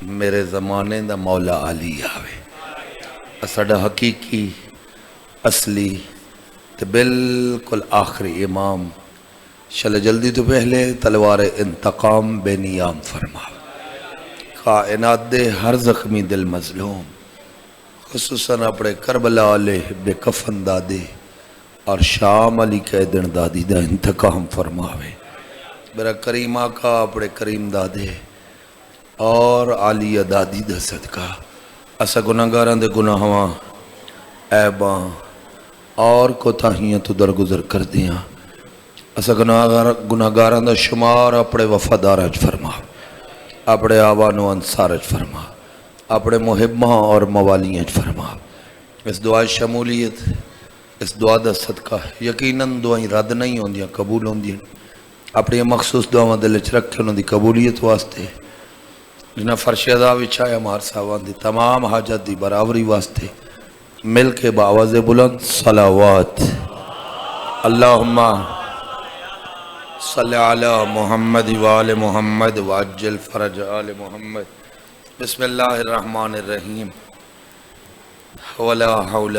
میرے زمانے دا مولا علی آوے ساڈا حقیقی اصلی تے بالکل آخری امام شل جلدی تو پہلے تلوار انتقام بے نیام فرما کائنات دے ہر زخمی دل مظلوم خصوصاً اپنے کربلا علیہ بے کفن دادے اور شام علی قیدن دادی دا انتقام فرماوے میرا کریم آقا اپنے کریم دادے اور عالیہ دادی دا صدقہ اسا گناہگاراں دے گناہواں عیباں اور کوتاہیاں تو درگزر کر دیاں اسا گناہگاراں دا شمار اپنے وفادارج فرما اپنے آوان و انصارج فرما اپنے محباں اور موالیاں فرما اس دعا شمولیت اس دعا دا صدقہ یقیناً دعائیں رد نہیں ہوندیاں قبول ہوندیاں اپنی مخصوص دعاواں دل وچ رکھ کے انہاں دی قبولیت واسطے جنہ فرش ادا وچھایا مار صاحبان دی تمام حاجت دی برابری واسطے مل کے باواز بلند صلوات اللہم صلی علی محمد وآل محمد وعجل فرج آل محمد بسم اللہ الرحمن الرحیم ولا حول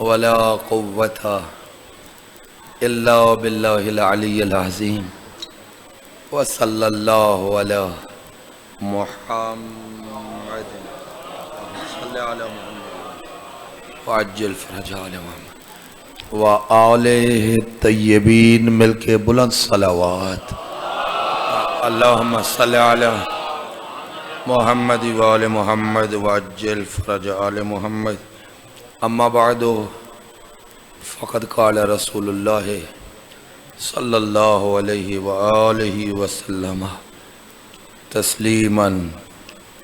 ولا قوة الا باللہ العلی العظیم وصلی اللہ علی محمد صلی علی محمد وعجل فرج آل محمد وآلہ الطیبین مل کے بلند صلوات اللہم صلی علی محمد وآل محمد وعجل فرج آل محمد اما بعد فقد قال رسول اللہ صلی اللہ علیہ وآلہ وسلم تسلیما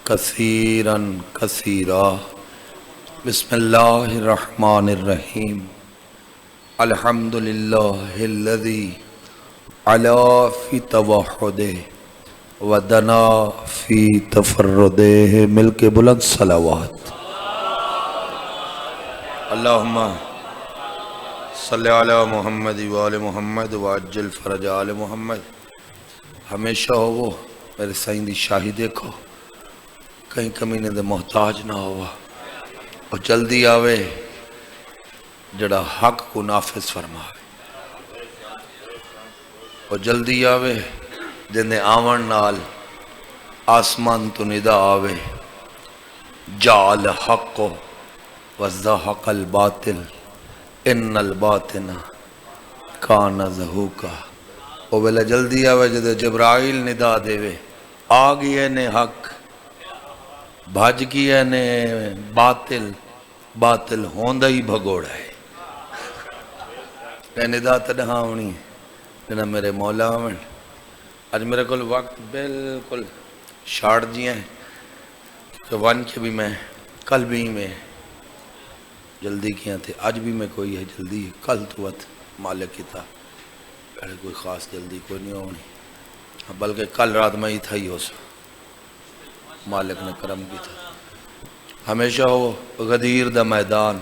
کثیرا کثیرا بسم اللہ الرحمن الرحیم الحمدللہ الذی علا فی توحدہ ودنا فی تفردہ مل کے بلند صلوات اللہم صلی علی محمد وآل محمد وعجل فرج آل محمد ہمیشہ ہو وہ میرے سائن دی شاہی دیکھو کہیں کمینے دے محتاج نہ ہوا اور جلدی آوے جڑا حق کو نافذ فرماوے اور جلدی آوے جن دے آون نال آسمان تو ندا آوے جعل حق وزہق الباطل ان الباطن کان زہوکا وہ بلا جلدی آوے جدے جبرائیل ندا دے وے آگی ہے نے حق بھاج کی ہے نے باطل باطل ہوندہ ہی بھگوڑا ہے میں ندا تڑہاں ہونی جنہ میرے مولا ہمیں آج میرے کل وقت بالکل شاڑ دیا ہے کہ وان کے بھی میں کل بھی میں جلدی کیا تھے آج بھی میں کوئی ہے جلدی کل تو وقت مالک کی تھا پہلے کوئی خاص جلدی کوئی نہیں ہونی بلکہ کل رات میں ہی تھا ہی ہو سا مالک نے کرم کی تھا ہمیشہ ہو غدیر دا میدان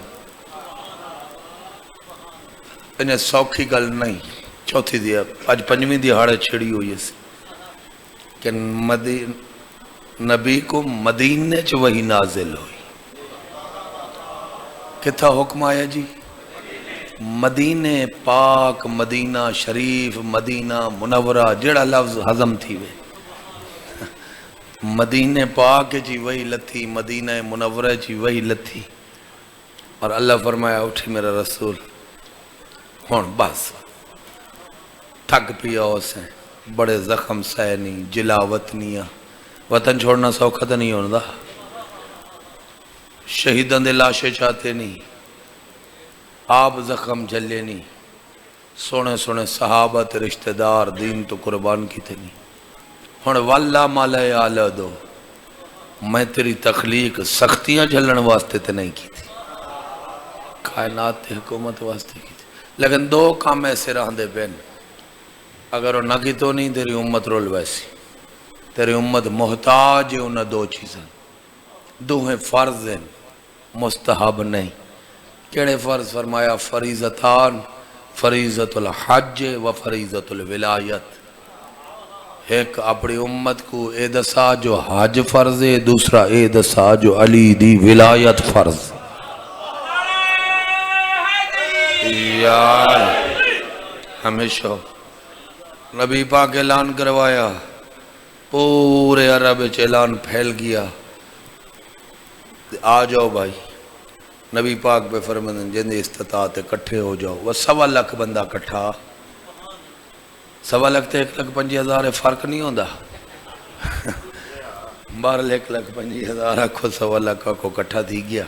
انہیں سوکھی گل نہیں چوتھی دیا آج پنجویں دہاڑے چھڑی ہوئی ہے کہ نبی کو مدینے چ وہی نازل ہوئی کتھا حکم آیا جی مدینے پاک مدینہ شریف مدینہ منورہ جڑا لفظ ہضم تھی وے مدینے پاک جی وہی لتھی مدینہ منورہ جی وہی لتھی اور اللہ فرمایا اٹھی میرا رسول ہون بس تھک پیا اسے بڑے زخم سینی جلاوت نیا وطن چھوڑنا سوکھا تو نہیں ہوندہ شہیدان دے لاشے چاہتے نہیں آپ زخم جھلے نہیں سونے سونے صحابہ تے رشتہ دار دین تو قربان کی تھے نہیں ہون واللہ مالا آلہ دو میں تیری تخلیق سختیاں جھلن واسطے تے نہیں کی تھی کائنات تے حکومت واسطے کی تھی لیکن دو کام ایسے رہن دے بین اگر وہ نہ کی تو نہیں تیری امت رول ویسی تیری امت محتاج ہے انہیں دو چیزیں دو ہیں فرض ہیں مستحب نہیں کیڑے فرض فرمایا فریضتان فریضت الحج و فریضت الولایت ایک اپنی امت کو اے دسا جو حج فرض ہے، دوسرا اے دسا جو علی دی ولایت فرض یار ہمیشہ نبی پاک اعلان کروایا، پورے عرب وچ اعلان پھیل گیا، آ جاؤ بھائی۔ نبی پاک پہ فرماندن جن استطاعت اکٹھے ہو جاؤ، وہ 1.25 بندہ کٹھا، 1.25 تے 1,50,000 فرق نہیں ہوندا، 1,50,000 آکھو 1.25 کو کٹھا تھی گیا۔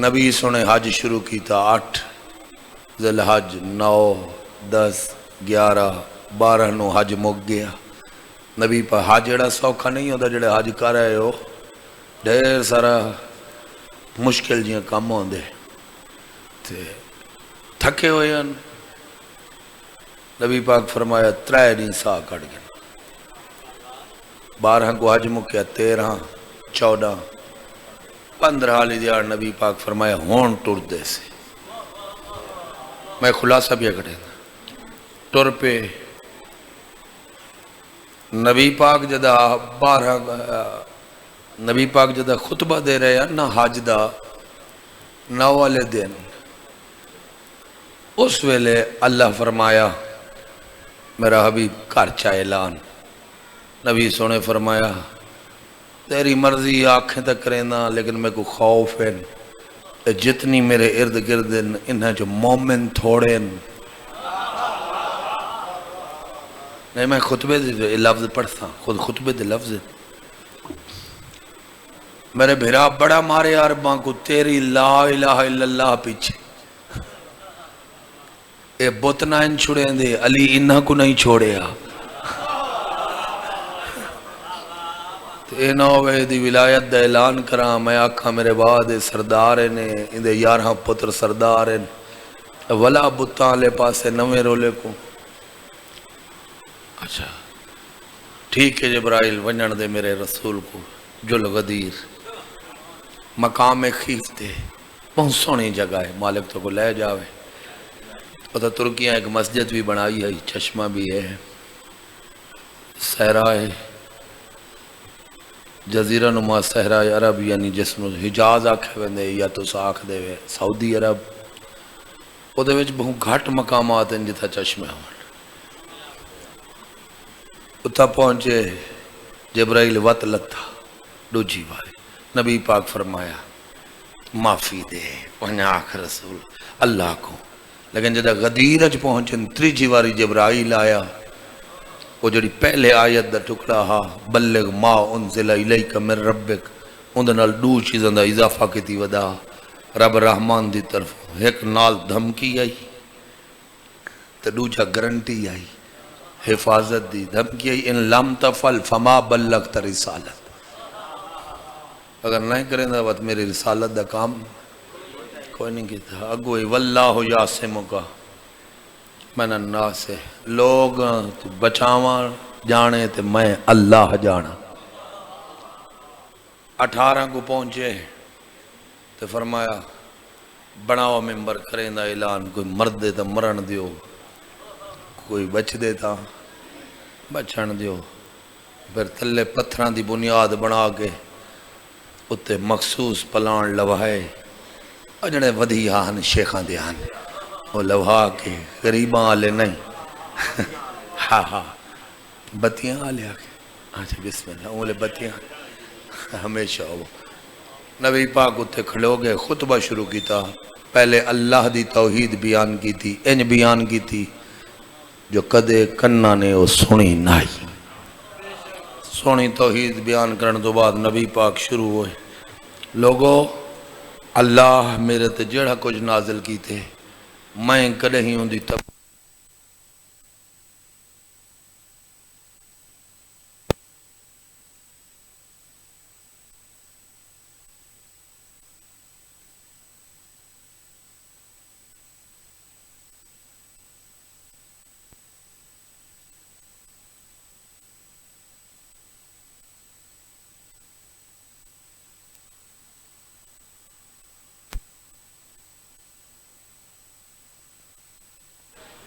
نبی سنے حج شروع کیتا 8 ذی الحج 9 10 11 12 نو حج مک گیا۔ نبی پا حج جڑا سوکھا نہیں ہوتا، جڑے حج کر رہے ہو ڈھیر سارا مشکل جیاں کام ہوندے تے تھکے ہوئے ہیں۔ نبی پاک فرمایا 3 دن سا کٹ گئے، 12 کو حج مکیا، 13 14 15 والی دیار نبی پاک فرمایا ہون ٹر دے سے، میں خلاصہ بھی کرے ٹر پہ۔ نبی پاک جدہ 12 نبی پاک جدہ خطبہ دے رہے ہیں نا حج دا 9 والے دن، اس ویلے اللہ فرمایا میرا حبیب گھر چا اعلان۔ نبی سونے فرمایا تیری مرضی آنکھیں تک کرینا، لیکن میں کو خوف ہے کہ جتنی میرے ارد گرد انہیں جو مومن تھوڑے نہیں، میں خطبے دے لفظ پڑھتا خود خطبے دے لفظ میرے بھیرا بڑا مارے عرباں کو تیری لا الہ الا اللہ پیچھے، اے بتنا ان چھوڑے دے، علی انہاں کو نہیں چھوڑیا، اے نوے دی ولایت دا اعلان کراں، میں آکھاں میرے بعد سردار نے اندے 11 پتر سردار ہیں، ولا بتاں لے پاسے نوے رولے کو۔ اچھا ٹھیک ہے جبرائیل ونجن دے میرے رسول کو جل غدیر مقام خیف دے، بہت سونی جگہ ہے، مالک تو کو لے جاوے۔ پتہ ترکیاں ایک مسجد بھی بنائی ہے، چشمہ بھی ہے، صحرا ہے، جزیرہ نما صحرا عرب، یعنی جس نو حجاز آکھے ویندے یا تو ساکھ دے وے سعودی عرب، وہ دے وچ بہت گھٹ مقامات ہیں جتھا چشمہ ہوں۔ اتھا پہنچے جبرائیل وط لتھا دوجی بارے، نبی پاک فرمایا معافی دے پہنچا آخر رسول اللہ کو، لیکن جدہ غدیرج پہنچن تریجی واری جبرائیل آیا، وہ جڑی پہلے آیت دا ٹکڑا ہا بلغ ما انزل الیک من ربک، اندنال 2 چیزاں دا اضافہ کی تھی ودا رب رحمان دی طرف، ایک نال دھمکی آئی تو دوجہ گرنٹی آئی، حفاظت دی دھمکی آئی ان لم تفعل فما بلغت رسالت، اگر نہیں کریں دا وقت میری رسالت دا کام کوئی نہیں کیتا۔ اگوئی واللہ یاسمکا من الناس، لوگ بچاواں جانے تے میں اللہ جانا۔ 18 کو پہنچے تو فرمایا بناو ممبر کریں دا اعلان، کوئی مرد دے تا مرن دیو، کوئی بچ دے تا بچن دیو، پھر تلے پتھران دی بنیاد بنا کے اتے مخصوص پلان لوہائے، اجڑے ودھی آہن شیخان دے آہن، وہ لوہا کے غریباں آلے نہیں، ہاں ہاں بتیاں آلے آکے، آجھے بسم اللہ اولے بتیاں ہمیشہ ہو۔ نبی پاک اتے کھڑو گئے، خطبہ شروع کی تھا، پہلے اللہ دی توحید بیان کی تھی، انج بیان کی تھی جو کدے کنہ نے وہ سنی نہیں، سونی توحید بیان کرنے تو بعد نبی پاک شروع ہوئے، لوگو اللہ میرے تے جڑا کچھ نازل کی تھے میں کدے ہی ہوں دی تب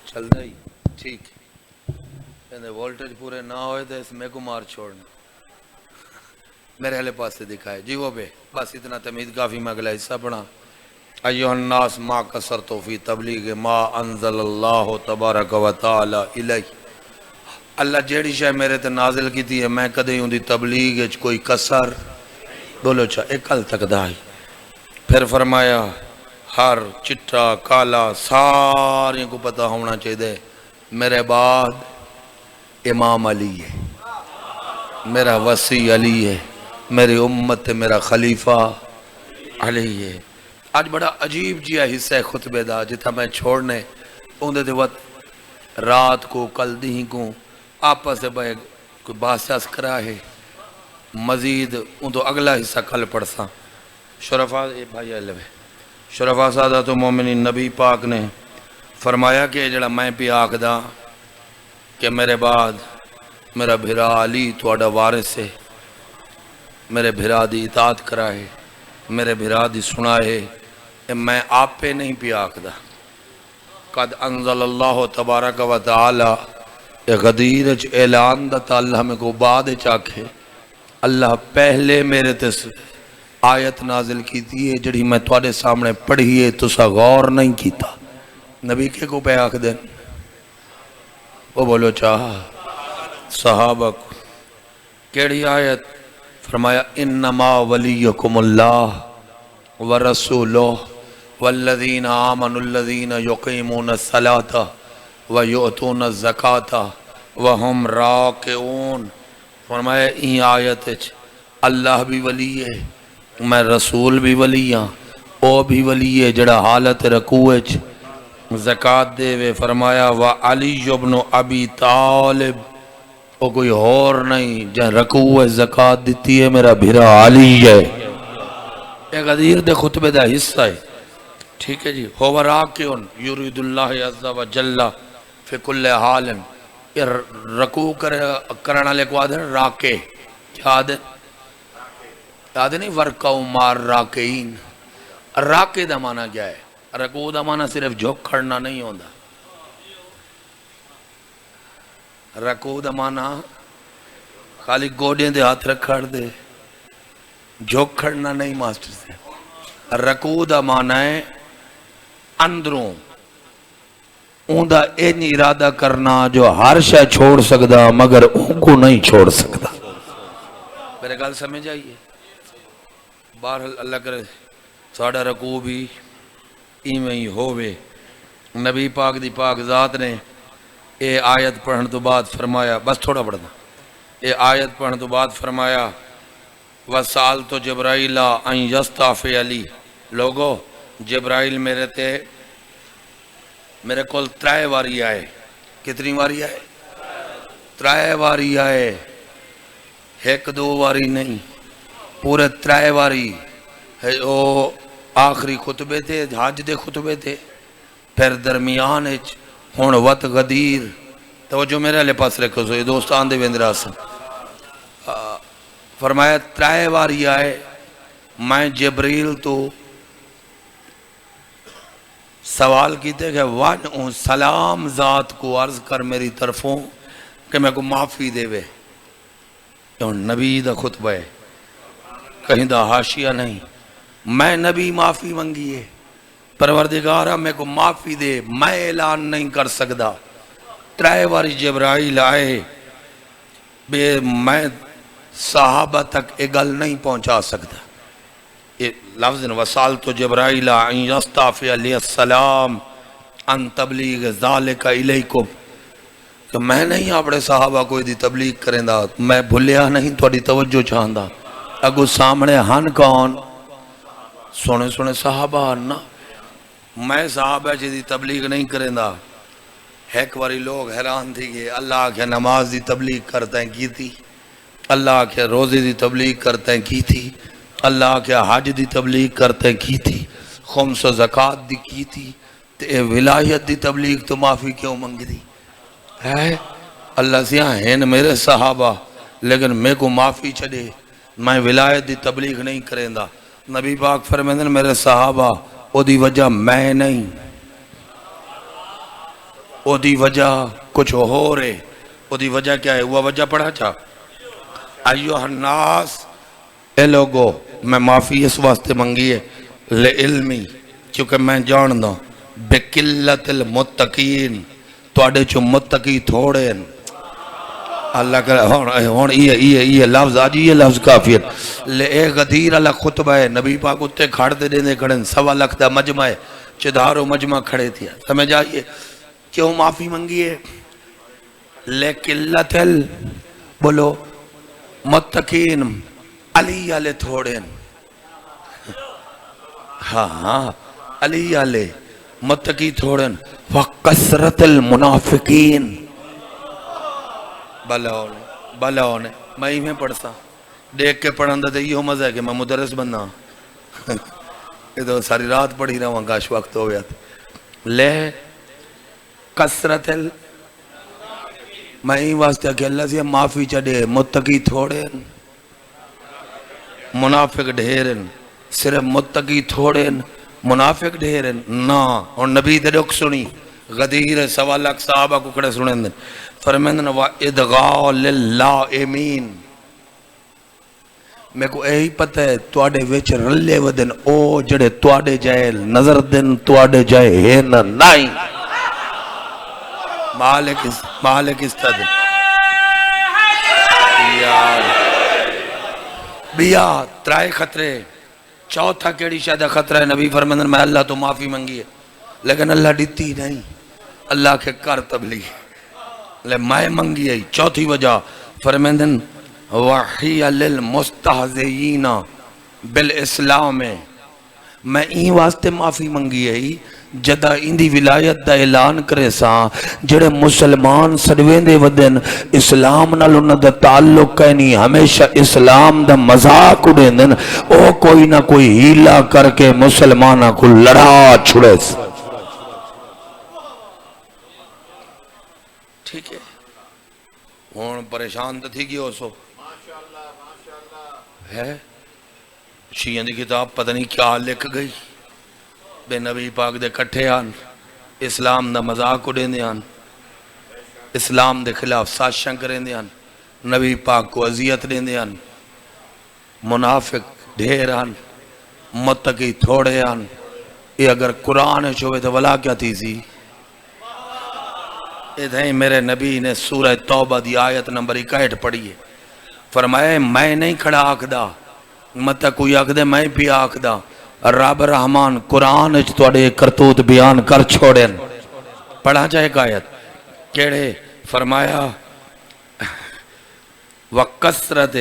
چل رہی ٹھیک ہے۔ کہندے وولٹیج پورے نہ ہوئے تو اس میں کو مار چھوڑنا میرے والے پاس سے دکھائے جی وہ بے بس اتنا تمید کافی میں اگلا حصہ پڑھا ایوہ الناس ما کسرتو فی تبلیغ ما انزل اللہ تبارک و تعالی الیہ اللہ جیڑی شاہ میرے تے نازل کی تھی ہے میں کدے ہوں دی تبلیغ اچ کوئی کسر بولو چاہ ایک کل تک دائی پھر فرمایا ہر چٹا کالا سارے کو پتہ ہونا چاہیے دے میرے بعد امام علی ہے میرا وسیع علی ہے میری امت میرا خلیفہ علی ہے آج بڑا عجیب جیا حصہ خطبے دا جتا میں چھوڑنے اوندے دے وقت رات کو کل دی کو آپس سے بھائی کوئی باسیاس کرا ہے مزید ان تو اگلا حصہ کل پڑھسا شرفاء بھائی علوے شرفاء سادات و مومنین نبی پاک نے فرمایا کہ جڑا میں پی آکھ دا کہ میرے بعد میرا بھرا علی تواڈا وارث ہے میرے بھرا دی اطاعت کرائے میرے بھرا دی سنائے میں آپ پہ نہیں پی آکھ دا قد انزل اللہ تبارک و تعالی غدیر اعلان دا تعالی ہمیں کو بعد چاکھے اللہ پہلے میرے تس آیت نازل کی تھی ہے جڑی میں تواڈے سامنے پڑھی ہے تسا غور نہیں کیتا نبی کے کو پہ آکھ دیں وہ بولو چاہا صحابہ کو کیڑی آیت فرمایا انما ولیکم اللہ ورسولہ والذین آمنوا الذین یقیمون الصلاة ویؤتون الزکاة وہم راکعون فرمایا این آیت اللہ بھی ولی ہے میں رسول بھی ولی ہاں او بھی ولی ہے جڑا حالت رکوع زکاة دے وے فرمایا وعلی ابن ابی طالب او کوئی اور نہیں جہاں رکوع زکاة دیتی ہے میرا بھرا علی ہے ایک غدیر دے خطبے دا حصہ ہے ٹھیک ہے جی ہو راکعون یرید اللہ عز و جل فی کل حال رکوع کرنا لے کو آدھے راکع کیا آدھے آدھے نہیں ورکعو مار راکعین راکع دا معنی کیا ہے رکوع دا معنی صرف جھک کھڑنا نہیں ہوندہ رکوع دا معنی خالی گوڑیں دے ہاتھ رکھڑ دے جھک کھڑنا نہیں ماسٹر سے رکوع دا معنی ہے اندروں اون دا این ارادہ کرنا جو ہر شے چھوڑ سکدا مگر ان کو نہیں چھوڑ سکدا میرے گل سمجھ آئیے بہرحال اللہ کرے ساڑھا رکوع بھی ایمیں ہی ہووے نبی پاک دی پاک ذات نے اے آیت پڑھن تو بعد فرمایا بس تھوڑا پڑھنا اے آیت پڑھن تو بعد فرمایا وَسَأَلْتُ جبرائیل ان یستعفی علی لوگو جبرائیل میرے تے میرے کول ترائے واری آئے کتنی واری آئے ترائے واری آئے ایک دو واری نہیں پورے ترائے واری او آخری خطبے تھے حج دے خطبے تھے پھر درمیان ہون وط غدیر توجہ میرے لے پاس رکھو سو یہ دوستان دے ویندرہ سے فرمایا ترائے واری آئے میں جبریل تو سوال کیتے کہ وان سلام ذات کو عرض کر میری طرفوں کہ میں کو معافی دے وے نبی دا خطبہ ہے کہیں دا حاشیہ نہیں میں نبی معافی منگی ہے پروردگارہ میں کو معافی دے میں اعلان نہیں کر سکدا ترائے واری جبرائیل آئے بے میں صحابہ تک اگل نہیں پہنچا سکتا یہ لفظ وَسَأَلْتُ جبرائیل ان یستعفی علیہ السلام ان تبلیغ ذالک الیکم کہ میں نہیں اپنے صحابہ کوئی دی تبلیغ کریں دا میں بھولیا نہیں تھوڑی توجہ چاہندہ اگو سامنے ہن کون سونے سونے صحابہ نا میں صحابہ جی دی تبلیغ نہیں کریں دا ایک واری لوگ حیران تھی کہ اللہ کے نماز دی تبلیغ کرتے ہیں کی تھی اللہ کے روزے دی تبلیغ کرتے ہیں کی تھی اللہ کے حج دی تبلیغ کرتے ہیں کی تھی خمس و زکاة دی کی تھی تے ولایت دی تبلیغ تو معافی کیوں منگ دی ہے اللہ سیاں ہیں میرے صحابہ لیکن میں کو معافی چڑے میں ولایت دی تبلیغ نہیں کریں دا نبی پاک فرمیدن میرے صحابہ او دی وجہ میں نہیں او دی وجہ کچھ ہو رہے وہ دی وجہ کیا ہے؟ وہ وجہ پڑھا چاہ ایوہ الناس، اے لوگو میں معافی اس واسطے منگی ہے لعلمی، کیونکہ میں جان دا بقلت المتقین توڑے چو متقی تھوڑے ہیں۔ اللہ کرے ہون یہ لفظ آجی، یہ لفظ کافی ہے۔ لے اے غدیر اللہ خطبہ ہے، نبی پاک اتے کھڑتے دینے کھڑیں، 1.25 لاکھ دا مجمع ہے، چدھارو مجمع کھڑے تھیا۔ سمجھ آئیے کیوں معافی منگی ہے؟ لے قلت بولو متقین علی علی تھوڑے ہیں، ہاں علی علی متقی تھوڑے ہیں، وَقَسْرَةِ الْمُنَافِقِينَ بلا ہونے میں ہی میں پڑھتا دیکھ کے پڑھن دا یہ مزہ ہے کہ میں مدرس بننا یہ تو ساری رات پڑھی رہا ہوں، کاش وقت ہو گیا تھا۔ لے کسرت میں ہی واسطہ کہ اللہ سے معافی چڑھے، متقی تھوڑے منافق ڈھیرن، صرف متقی تھوڑے منافق ڈھیرن نا۔ اور نبی دے رخ سنی غدیر 1.25 لاکھ صحابہ کو کھڑے سنیں دن فرمیندن وَإِدْغَاءَ لِلَّائِمِينَ، میں کو یہی پتہ ہے توڑے ویچ رلے ودن او جڑے توڑے جائے نظر دن توڑے جائے ہے نا نائی مالک استد بیا ترائے خطرے، چوتھا کیڑی شاید خطرہ ہے؟ نبی فرمیندن میں اللہ تو معافی منگی ہے لیکن اللہ دیتی نہیں، اللہ کے کر تبلیغ لے میں منگی ہے۔ چوتھی وجہ فرمیندن وحی للمستہزئین بالاسلام، میں این واسطے معافی منگی ہے جدہ اندی ولایت دا اعلان کرے ساں جڑے مسلمان سڑوین دے ودن اسلام نال انہ دا تعلق کہنی ہمیشہ اسلام دا مذاق اڑین دن او کوئی نہ کوئی ہیلا کر کے مسلمانہ کو لڑا چھڑے ساں۔ ٹھیک ہے ہون پریشان تو تھی گئی ہو سو ہے شیعہ دی کتاب پتہ نہیں کیا لکھ گئی بے نبی پاک دے کٹھے آن اسلام دا مذاق اڑین دے آن اسلام دے خلاف سازشاں کریں دے آن نبی پاک کو اذیت دیں دے آن منافق ڈھیر آن متقی تھوڑے آن۔ یہ اگر قرآن چھوئے تو ولا کیا تھی سی؟ ادھائیں میرے نبی نے سورہ توبہ دی آیت نمبر 61 پڑھی ہے، فرمائے میں نہیں کھڑا آکھدا مطلب کوئی آکھ دے میں بھی آکھ دا رب رحمان قرآن توڑے کرتوت بیان کر چھوڑیں۔ پڑھا جائے ایک آیت کیڑے فرمایا وَقَسْرَتِ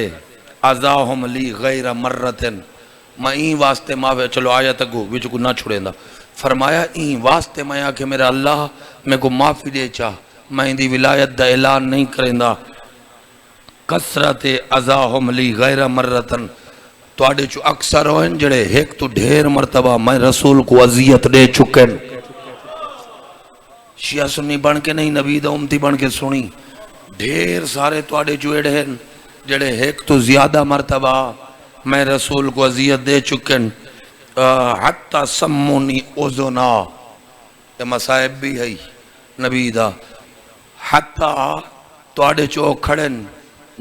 عَزَاهُمْ لِي غَيْرَ مَرَّتٍ، میں این واسطے ماوے چلو آیت اگو وچ کو نہ چھوڑیں دا، فرمایا این واسطے میں آکھے میرا اللہ میں کو معافی دے چاہ میں دی ولایت دا اعلان نہیں کریں دا۔ کسرت عزاہم لی غیر مرتن توڑے چو اکثر ہوئیں جڑے ایک تو ڈھیر مرتبہ میں رسول کو عذیت دے چکیں۔ شیعہ سنی بن کے نہیں نبی دا امتی بن کے سنی ڈھیر سارے توڑے چو ایڈ ہیں جڑے ایک تو زیادہ مرتبہ میں رسول کو عذیت دے چکیں۔ حتی سمونی اوزونا، یہ مسائب بھی ہے نبی دا، حتی توڑے چو کھڑیں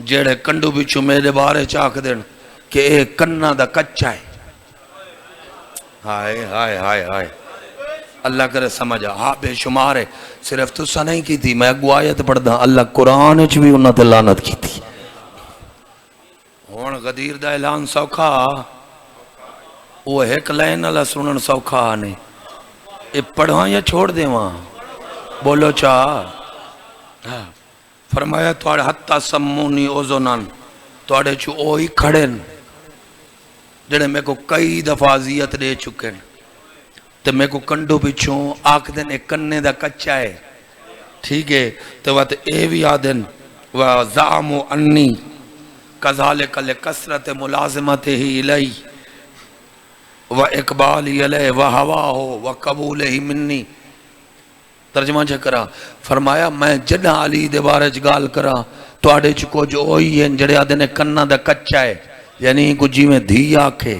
جیڑے کنڈو بچو میرے بارے چاک دیں کہ اے کنہ دا کچھا ہے۔ ہائے ہائے ہائے ہائے اللہ کرے سمجھا ہاں بے شمار ہے، صرف تو سا نہیں کی تھی میں گوایت پڑھ دا اللہ قرآن چ بھی انہاں تے لعنت کی تھی۔ ہون غدیر دا اعلان سوکھا وہ ایک لائن اللہ سنن سوکھا آنے اے پڑھواں یا چھوڑ دے وہاں بولو چاہ فرمایا توڑے حتی سمونی اوزونان توڑے چو اوہی کھڑن جڑے میں کو کئی دفعہ عذیت دے چکیں تو میں کو کنڈو بچوں آکھ دن ایک کننے دا کچھا ہے ٹھیک ہے تو وقت اے بھی آدن وَزَعَمُ أَنِّي كَذَلِكَ لِكَسْرَةِ مُلَازِمَتِهِ إِلَيْهِ وَإِقْبَالِ عَلَيْهِ وَهَوَاهُ وَقَبُولِهِ مِنِّي۔ ترجمہ چھے کرا فرمایا میں جنہ علی دے بارے گال کرا تو آڑے چکو جو ہوئی ہیں جڑے آدھے نے کنہ دا کچھا ہے یعنی کو جی میں دھی آکھے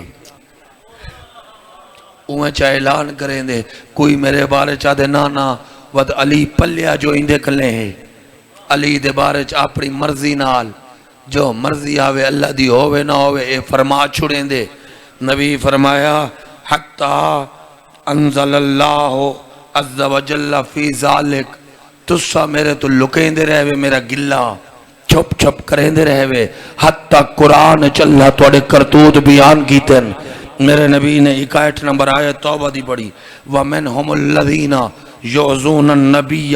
اوہ چاہے اعلان کریں دے کوئی میرے بارے چاہ دے نانا ود علی پلیا جو اندے کلے ہیں علی دے بارے چ اپنی مرضی نال جو مرضی آوے اللہ دی ہووے نہ ہووے اے فرما چھڑیں دے. نبی فرمایا حتی انزل اللہ عز و جل فی ذالک تسا میرے تو لکیں دے رہے میرا گلہ چھپ چھپ کریں دے رہے حتی قرآن چلہ توڑے کرتوت بیان کیتے ہیں. میرے نبی نے 61 نمبر آیت توبہ دی پڑھی وَمِنْهُمُ الَّذِينَ يُعْزُونَ النَّبِيَّ.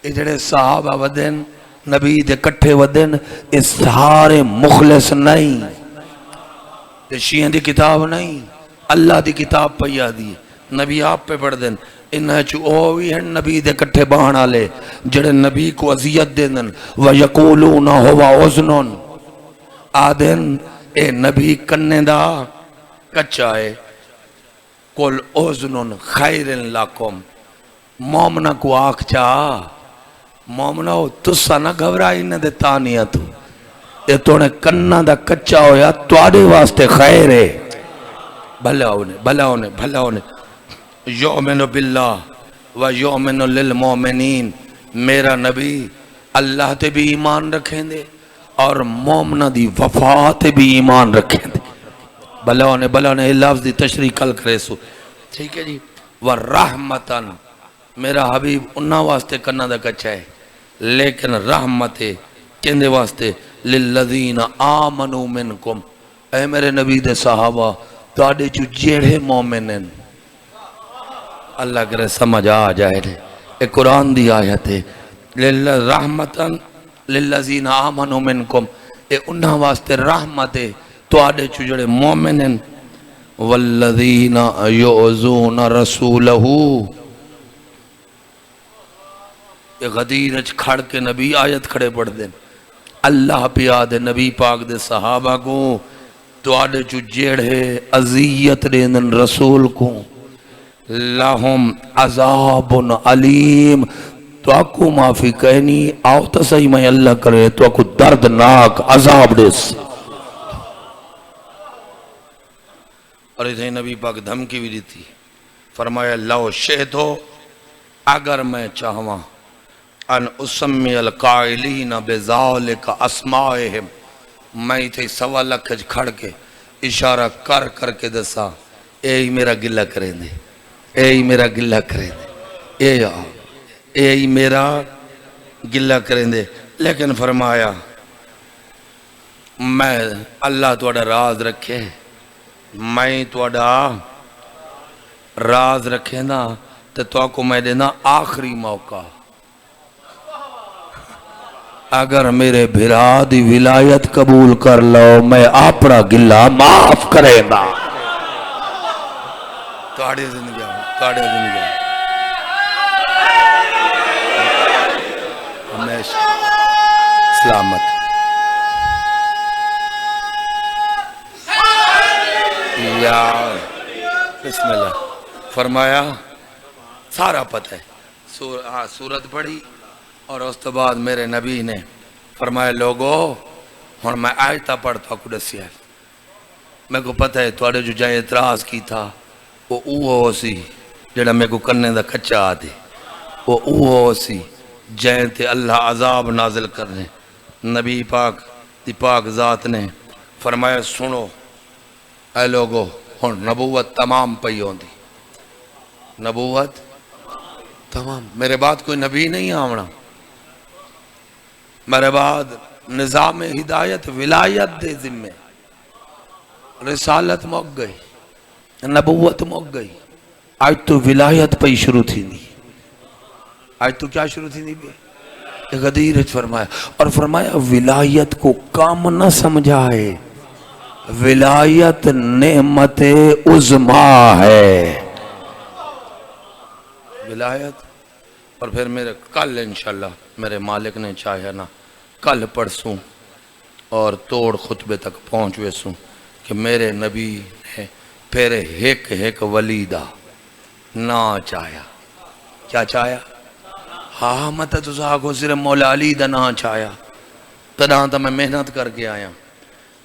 یہ جڑے صحابہ ودن نبی دے کٹھے ودن اس سارے مخلص نہیں. یہ شیعہ دی کتاب نہیں اللہ دی کتاب پہیا دی نبی آپ پہ پڑھ دن. انہیں چوہوی ہیں نبی دے کٹھے بہانا لے جڑے نبی کو عذیت دے دن وَيَقُولُونَ هُوَ عُذْنٌ آدن اے نبی کننے دا کچا ہے قُلْ عُذْنٌ خَيْرٍ لَكُمْ. مومنہ کو آنکھ چاہ مومنہ ہو تسا نہ گھبرائی نہ دے تانیہ تو یہ تونے کنہ دا کچا ہویا توڑے واسطے خیر ہے. بھلا ہونے یؤمن باللہ و یؤمن للمومنین. میرا نبی اللہ تے بھی ایمان رکھیں دے اور مومنہ دی وفات بھی ایمان رکھیں دے. بھلا ہونے لفظ دی تشریح کل کرے سو ٹھیک ہے جی. وَرَحْمَتًا میرا حبیب انہا واسطے کنہ دا کچا ہے لیکن رحمت کہندے واسطے لِلَّذِينَ آمَنُوا مِنْكُمْ. اے میرے نبی دے صحابہ تواڈے چو جیڑے مومنن اللہ کرے سمجھ آ جائے رہے اے قرآن دی آیت ہے رحمتاً للذین آمنوا منکم. اے انہا واسطے رحمت ہے تواڈے چو جڑے مومنن والذین یعذون رسولہ. یہ غدیرج کھڑ کے نبی آیت کھڑے پڑھ دیں اللہ پیاد نبی پاک دے صحابہ کو تواڈے چو جیڑے عذیت دین رسول کو لہم عذاب علیم. تو اکو معافی کہنی آؤ تا صحیح میں اللہ کرے تو اکو دردناک عذاب دیس. اور اسے نبی پاک دھمکی بھی دیتی فرمایا لو شہدو اگر میں چاہواں ان اسمی القائلین بذالک اسمائہم میں تھے سوا لکھج کھڑ کے اشارہ کر کر کے دسا اے ہی میرا گلہ کریں دے اے ہی میرا گلہ کریں دے اے ہی میرا گلہ کریں دے. لیکن فرمایا میں اللہ توڑا راز رکھے میں توڑا راز رکھے نا تو کو میں دینا آخری موقع اگر میرے بھرا دی ولایت قبول کر لو میں اپنا گلہ معاف کرے گا. تواڈی زندگی ہمیشہ سلامت. یا بسم اللہ فرمایا سارا پتہ ہے سورت پڑھی اور اس تو بعد میرے نبی نے فرمایا لوگو ہن میں آیتہ پڑھتا کو دسیا میں کو پتہ ہے تواڈے جو جائے اعتراض کی تھا وہ اوہ سی جڑا میں کو کرنے دا کچا آدھے وہ اوہ سی جائیں تے اللہ عذاب نازل کرنے. نبی پاک دی پاک ذات نے فرمایا سنو اے لوگو ہن نبوت تمام پئی ہوندی نبوت تمام میرے بعد کوئی نبی نہیں آونا میرے بعد نظام ہدایت ولایت دے ذمے رسالت موک گئی نبوت موک گئی آج تو ولایت پہ شروع تھی نہیں آج تو کیا شروع تھی نہیں بھی غدیرج فرمایا اور فرمایا ولایت کو کام نہ سمجھائے ولایت نعمت عظما ہے ولایت. اور پھر میرے کل انشاءاللہ میرے مالک نے چاہیا نا کل پڑھسوں اور توڑ خطبے تک پہنچوے سوں کہ میرے نبی نے پھر ایک ولیدہ نہ چاہیا. کیا چاہیا؟ ہاں مت تو کو صرف مولا علی دا نہ چاہیا تداں تا میں محنت کر کے آیا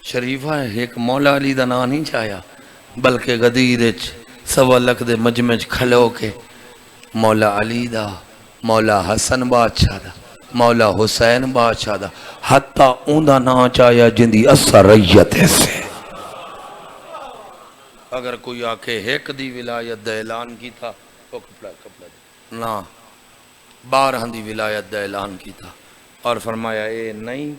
شریفہ ایک مولا علی دا نہ نہیں چاہیا بلکہ غدیرچ سوا لکھ دے مجمج کھلو کے مولا علی دا مولا حسن بادشاہ دا، مولا حسین بادشاہ دا، حتیٰ اوندا نا چاہیا جندی اثریت سے۔ اگر کوئی آکے ایک دی ولایت دا اعلان کی تھا وہ کپڑا دے نا، 12 دی ولایت دا اعلان کی تھا اور فرمایا اے نہیں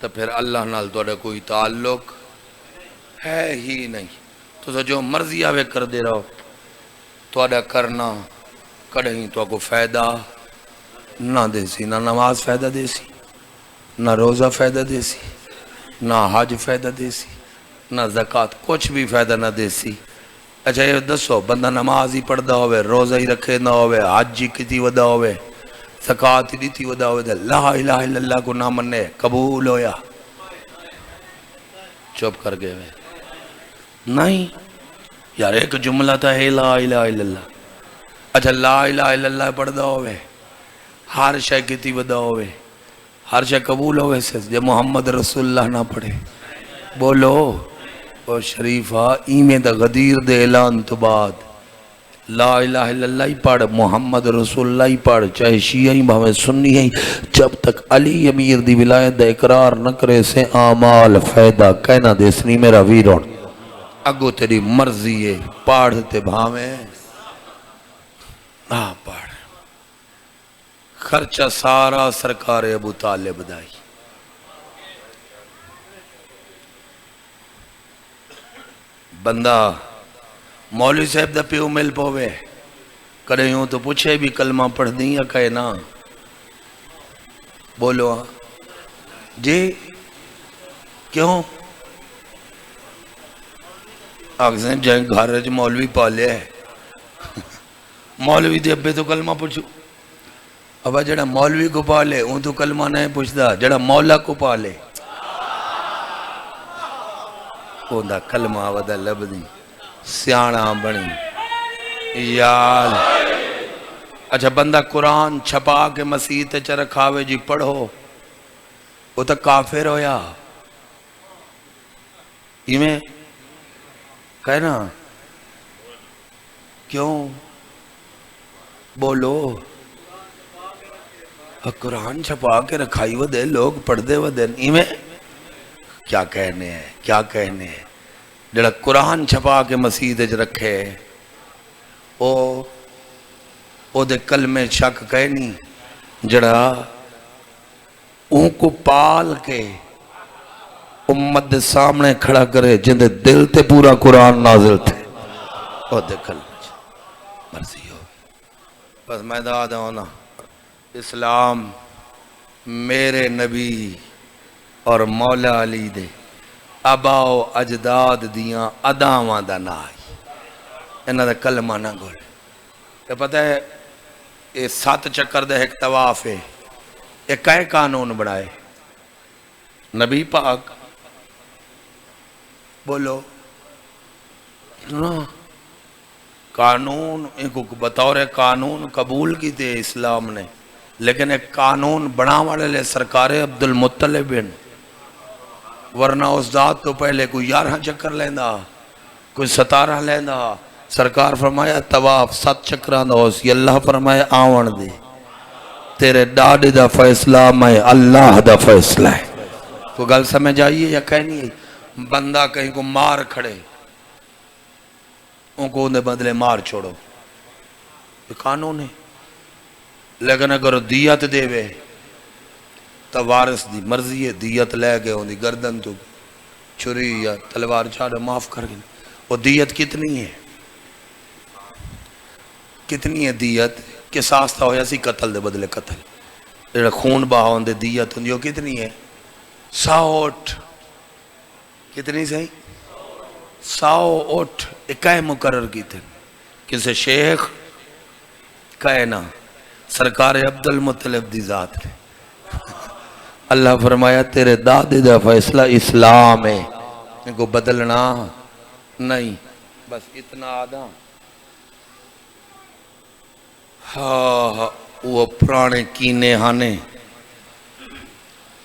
تو پھر اللہ نال توڑے کوئی تعلق ہے ہی نہیں، تو جو مرضی آوے کر دے رہو، توڑا کرنا کڑہیں تو کو فائدہ نہ دے سی، نہ نماز فائدہ دے سی، نہ روزہ فائدہ دے سی، نہ حج فائدہ دے سی، نہ زکاة کچھ بھی فائدہ نہ دے سی۔ اچھا یہ دسو بندہ نماز ہی پڑھ دا ہوئے، روزہ ہی رکھے نہ ہوئے، حج ہی کتی ودا ہوئے، زکاة ہی دیتی ودا ہوئے، لا الہ الا اللہ کو نہ مننے قبول ہویا؟ چپ کر گئے ہوئے نہیں یار، ایک جملہ تھا ہے لا الہ الا اللہ۔ اچھا لا الہ الا اللہ پڑھ دا ہوئے، ہر شے کتی ودا ہوئے، ہر شے قبول ہوئے سے جب محمد رسول اللہ نہ پڑھے بولو او شریفہ ایمیں دا غدیر دے اعلان تو بعد لا الہ الا اللہ ہی پڑھ، محمد رسول اللہ ہی پڑھ، چاہے شیعہ ہی بھاویں سنی ہی، جب تک علی امیر دی ولایت دا اقرار نہ کرے سے آمال فائدہ کہنا دیسنی میرا ویرون اگو تیری مرضی ہے، پڑھتے بھاویں نہ پڑھ، خرچہ سارا سرکار ابو طالب دائی۔ بندہ مولوی صاحب دا پیو مل پوے کرے ہوں تو پوچھے بھی کلمہ پڑھ دیں یا کہے نا بولو جی کیوں آگزیں جائیں گھر جو مولوی پالے ہے مولوی دے ابے تو کلمہ پوچھو، ابا جڑا مولوی کو پالے ہوں تو کلمہ نہیں پوچھتا، جڑا مولا کو پالے اوندا کلمہ ودا لبدی سیانا بنی یاد۔ اچھا بندہ قرآن چھپا کے مسیح تے چ رکھاوے جی پڑھو وہ تو کافر ہویا، ایمیں کہنا کیوں بولو قرآن چھپا کے رکھائی وہ دے لوگ پڑھ دے وہ دے، ایمیں کیا کہنے ہیں کیا کہنے ہیں؟ جڑا قرآن چھپا کے مسجد وچ رکھے او دے کلمے شک کہنی، جڑا اون کو پال کے امت دے سامنے کھڑا کرے جن دے دل تے پورا قرآن نازل تھے او دے کلمے مرضی ہو۔ بس میں دعا ہونا اسلام میرے نبی اور مولا علی دے آبا و اجداد دیاں اداواں دا نائی انہاں دا کلمہ نہ گولے۔ کہ پتہ ہے یہ 7 چکر دے ایک طواف ہے، یہ کئے قانون بڑھائے نبی پاک بولو نا قانون ایک بطور قانون قبول کی تے اسلام نے، لیکن ایک قانون بنا والے لے سرکار عبد المطلب بن، ورنہ اس ذات تو پہلے کوئی 11 چکر لیندہ کوئی 17 لیندہ، سرکار فرمایا طواف 7 چکران دا اس یہ اللہ فرمایا آون دے تیرے ڈاڈے دا فیصلہ میں اللہ دا فیصلہ ہے۔ تو گل سمجھ آئیے یا کہنی ہے بندہ کہیں کو مار کھڑے ان کو انہیں بدلے مار چھوڑو یہ قانون ہے، لیکن اگر دیت دے وے تو وارث دی مرضی ہے دیت لے گئے ان دی گردن تو چھری یا تلوار چاڑے معاف کر گئے، وہ دیت کتنی ہے کتنی ہے دیت کہ ساستہ ہویا سی قتل دے بدلے قتل، جڑا خون بہاؤں دے دیت ہوں کتنی ہے 100 کتنی صحیح 100 اکائے مقرر کی تھے کسے شیخ کہنا سرکار عبد المطلب دی ذات نے اللہ فرمایا تیرے دادے دا فیصلہ اسلام ہے ان کو بدلنا نہیں، بس اتنا آدھا ہاں وہ پرانے کینے ہانے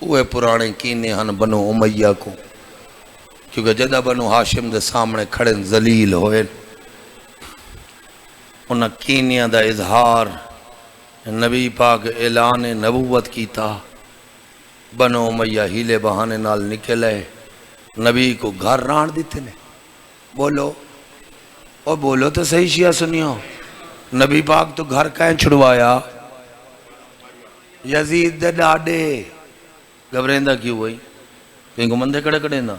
وہ پرانے کینے ہن بنو امیہ کو، کیونکہ جدہ بنو ہاشم دے سامنے کھڑے ذلیل ہوئے انہاں کینیاں دا اظہار نبی پاک اعلان نبوت کیتا، بنو امیہ ہیلے بہانے نال نکلے، نبی کو گھر ران دیتے نے. بولو اور بولو تو صحیح شیعہ سنیو، نبی پاک تو گھر کہیں چھڑوایا؟ یزید دے ڈاڈے. گھبریندہ کیوں ہوئی؟ کہیں کو مندے کڑے کڑے نا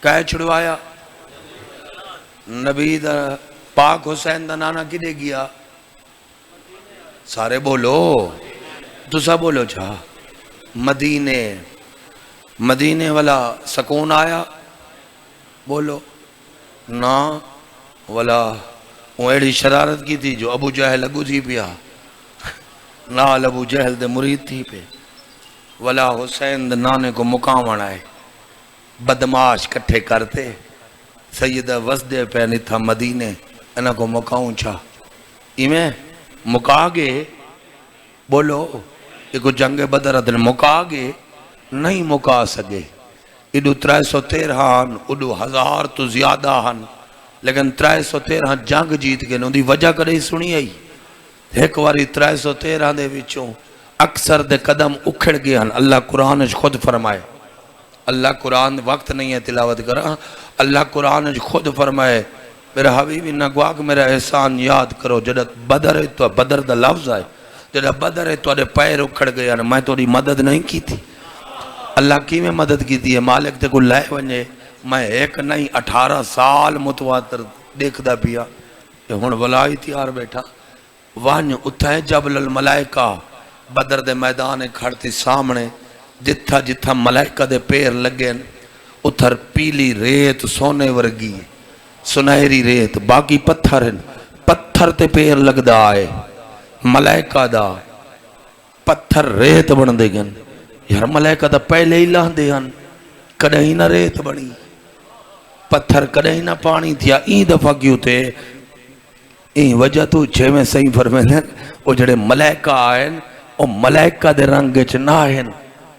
کہیں چھڑوایا؟ نبی دا پاک حسین دا نانا کدے گیا؟ سارے بولو، تو سا بولو چھا. مدینے. مدینے والا سکون آیا؟ بولو نا. والا وہ ایڑی شرارت کی تھی جو ابو جہل اگو تھی پیا، نال ابو جہل دے مرید تھی پہ. والا حسین دے نانے کو مقام آئے، بدماش کٹھے کرتے، سیدہ وزدے پہ نہیں تھا مدینے، انہاں کو مقاؤں چھا. ایمیں مکا گے؟ بولو ایک جنگ بدر ادن مکا گے؟ نہیں مکا سکے. اڈو 313 ہن، اڈو 1000 تو زیادہ ہن، لیکن 313 جنگ جیت گئے. ان دی وجہ کدے سنی آئی؟ ایک واری 313 دے وچوں اکثر دے قدم اکھڑ گئے ہن. اللہ قرآن خود فرمائے، اللہ قرآن وقت نہیں ہے تلاوت کرا، اللہ قرآن خود فرمائے میرا حبیبی نگواک میرا احسان یاد کرو. جڑا بدر ہے تو بدر دا لفظ آئے، جڑا بدر ہے تو پیر اکھڑ گئے ہن، میں توڑی مدد نہیں کی تھی. اللہ کی میں مدد کی تھی؟ مالک تے کو لائے ونجے. میں ایک نہیں 18 سال متواتر دیکھ دا پیا. ہن ولائی تیار بیٹھا وان اتھے جبل الملائکہ بدر دے میدان کھڑتی سامنے، جتھا جتھا ملائکہ دے پیر لگے اتھر پیلی ریت سونے ورگی سنہری ریت، باقی پتھر ہیں. پتھر تے پیر لگ دا آئے ملائکہ دا، پتھر ریت بن دے گن. یار ملائکہ دا پہلے ہی لہن دے ہن، کدے ہی نہ ریت بنی، پتھر کدے ہی نہ پانی تھیا. این دفعہ کیوں تے این وجہ تو چھے میں صحیح فرمائیں وہ جڑے ملائکہ آئیں وہ ملائکہ دے رنگ چنا آئیں،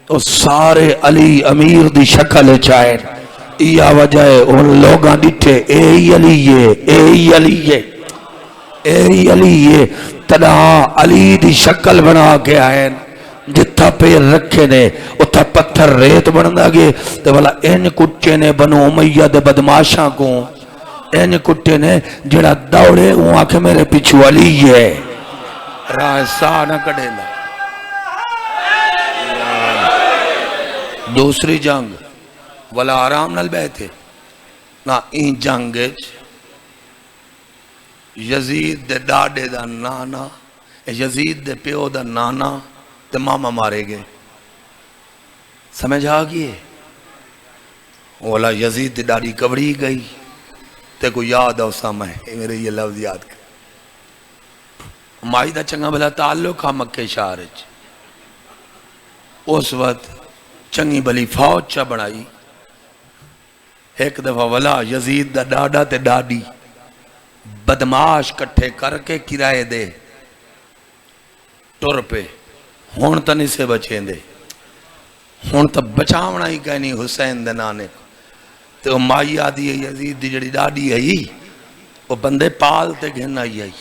وہ سارے علی امیر دی شکل چاہیں. یا وجہ ہے ان لوگاں ڈٹھے اے علی یہ اے علی یہ اے علی یہ تدا علی دی شکل بنا کے آئیں. جتھا پیر رکھے نے اتھا پتھر ریت بندا گے. تو والا این کٹے نے بنو امیہ دے بدماشاں کو، این کٹے نے جڑا دوڑے وہ آکھے میرے پیچھو علی ہے، راہ سا نہ کڑے نا. دوسری جنگ والا آرام نال بیٹھے نا. این جنگ یزید دے ڈاڈے دا نانا، یزید دے پیو دا نانا تے ماما مارے گئے. سمجھ آگئے؟ والا یزید دے ڈاڈی کبڑی گئی تے کو یاد آو سامنے میرے یہ لفظ یاد کر. مائی دا چنگا بھلا تعلق ہا مکہ شہرچ. اس وقت چنگی بھلی فوج چا بڑھائی. ایک دفعہ والا یزید دا ڈاڈا تے ڈاڈی بدماش کٹھے کر کے کرائے دے ٹور پہ. ہون تا نہیں سے بچیں دے، ہون تا بچاونا ہی کہنی حسین دے نانے کو. تو مائی آدھی ہے یزید دی جڑی ڈاڈی ہے وہ بندے پال تے گھن آئی آئی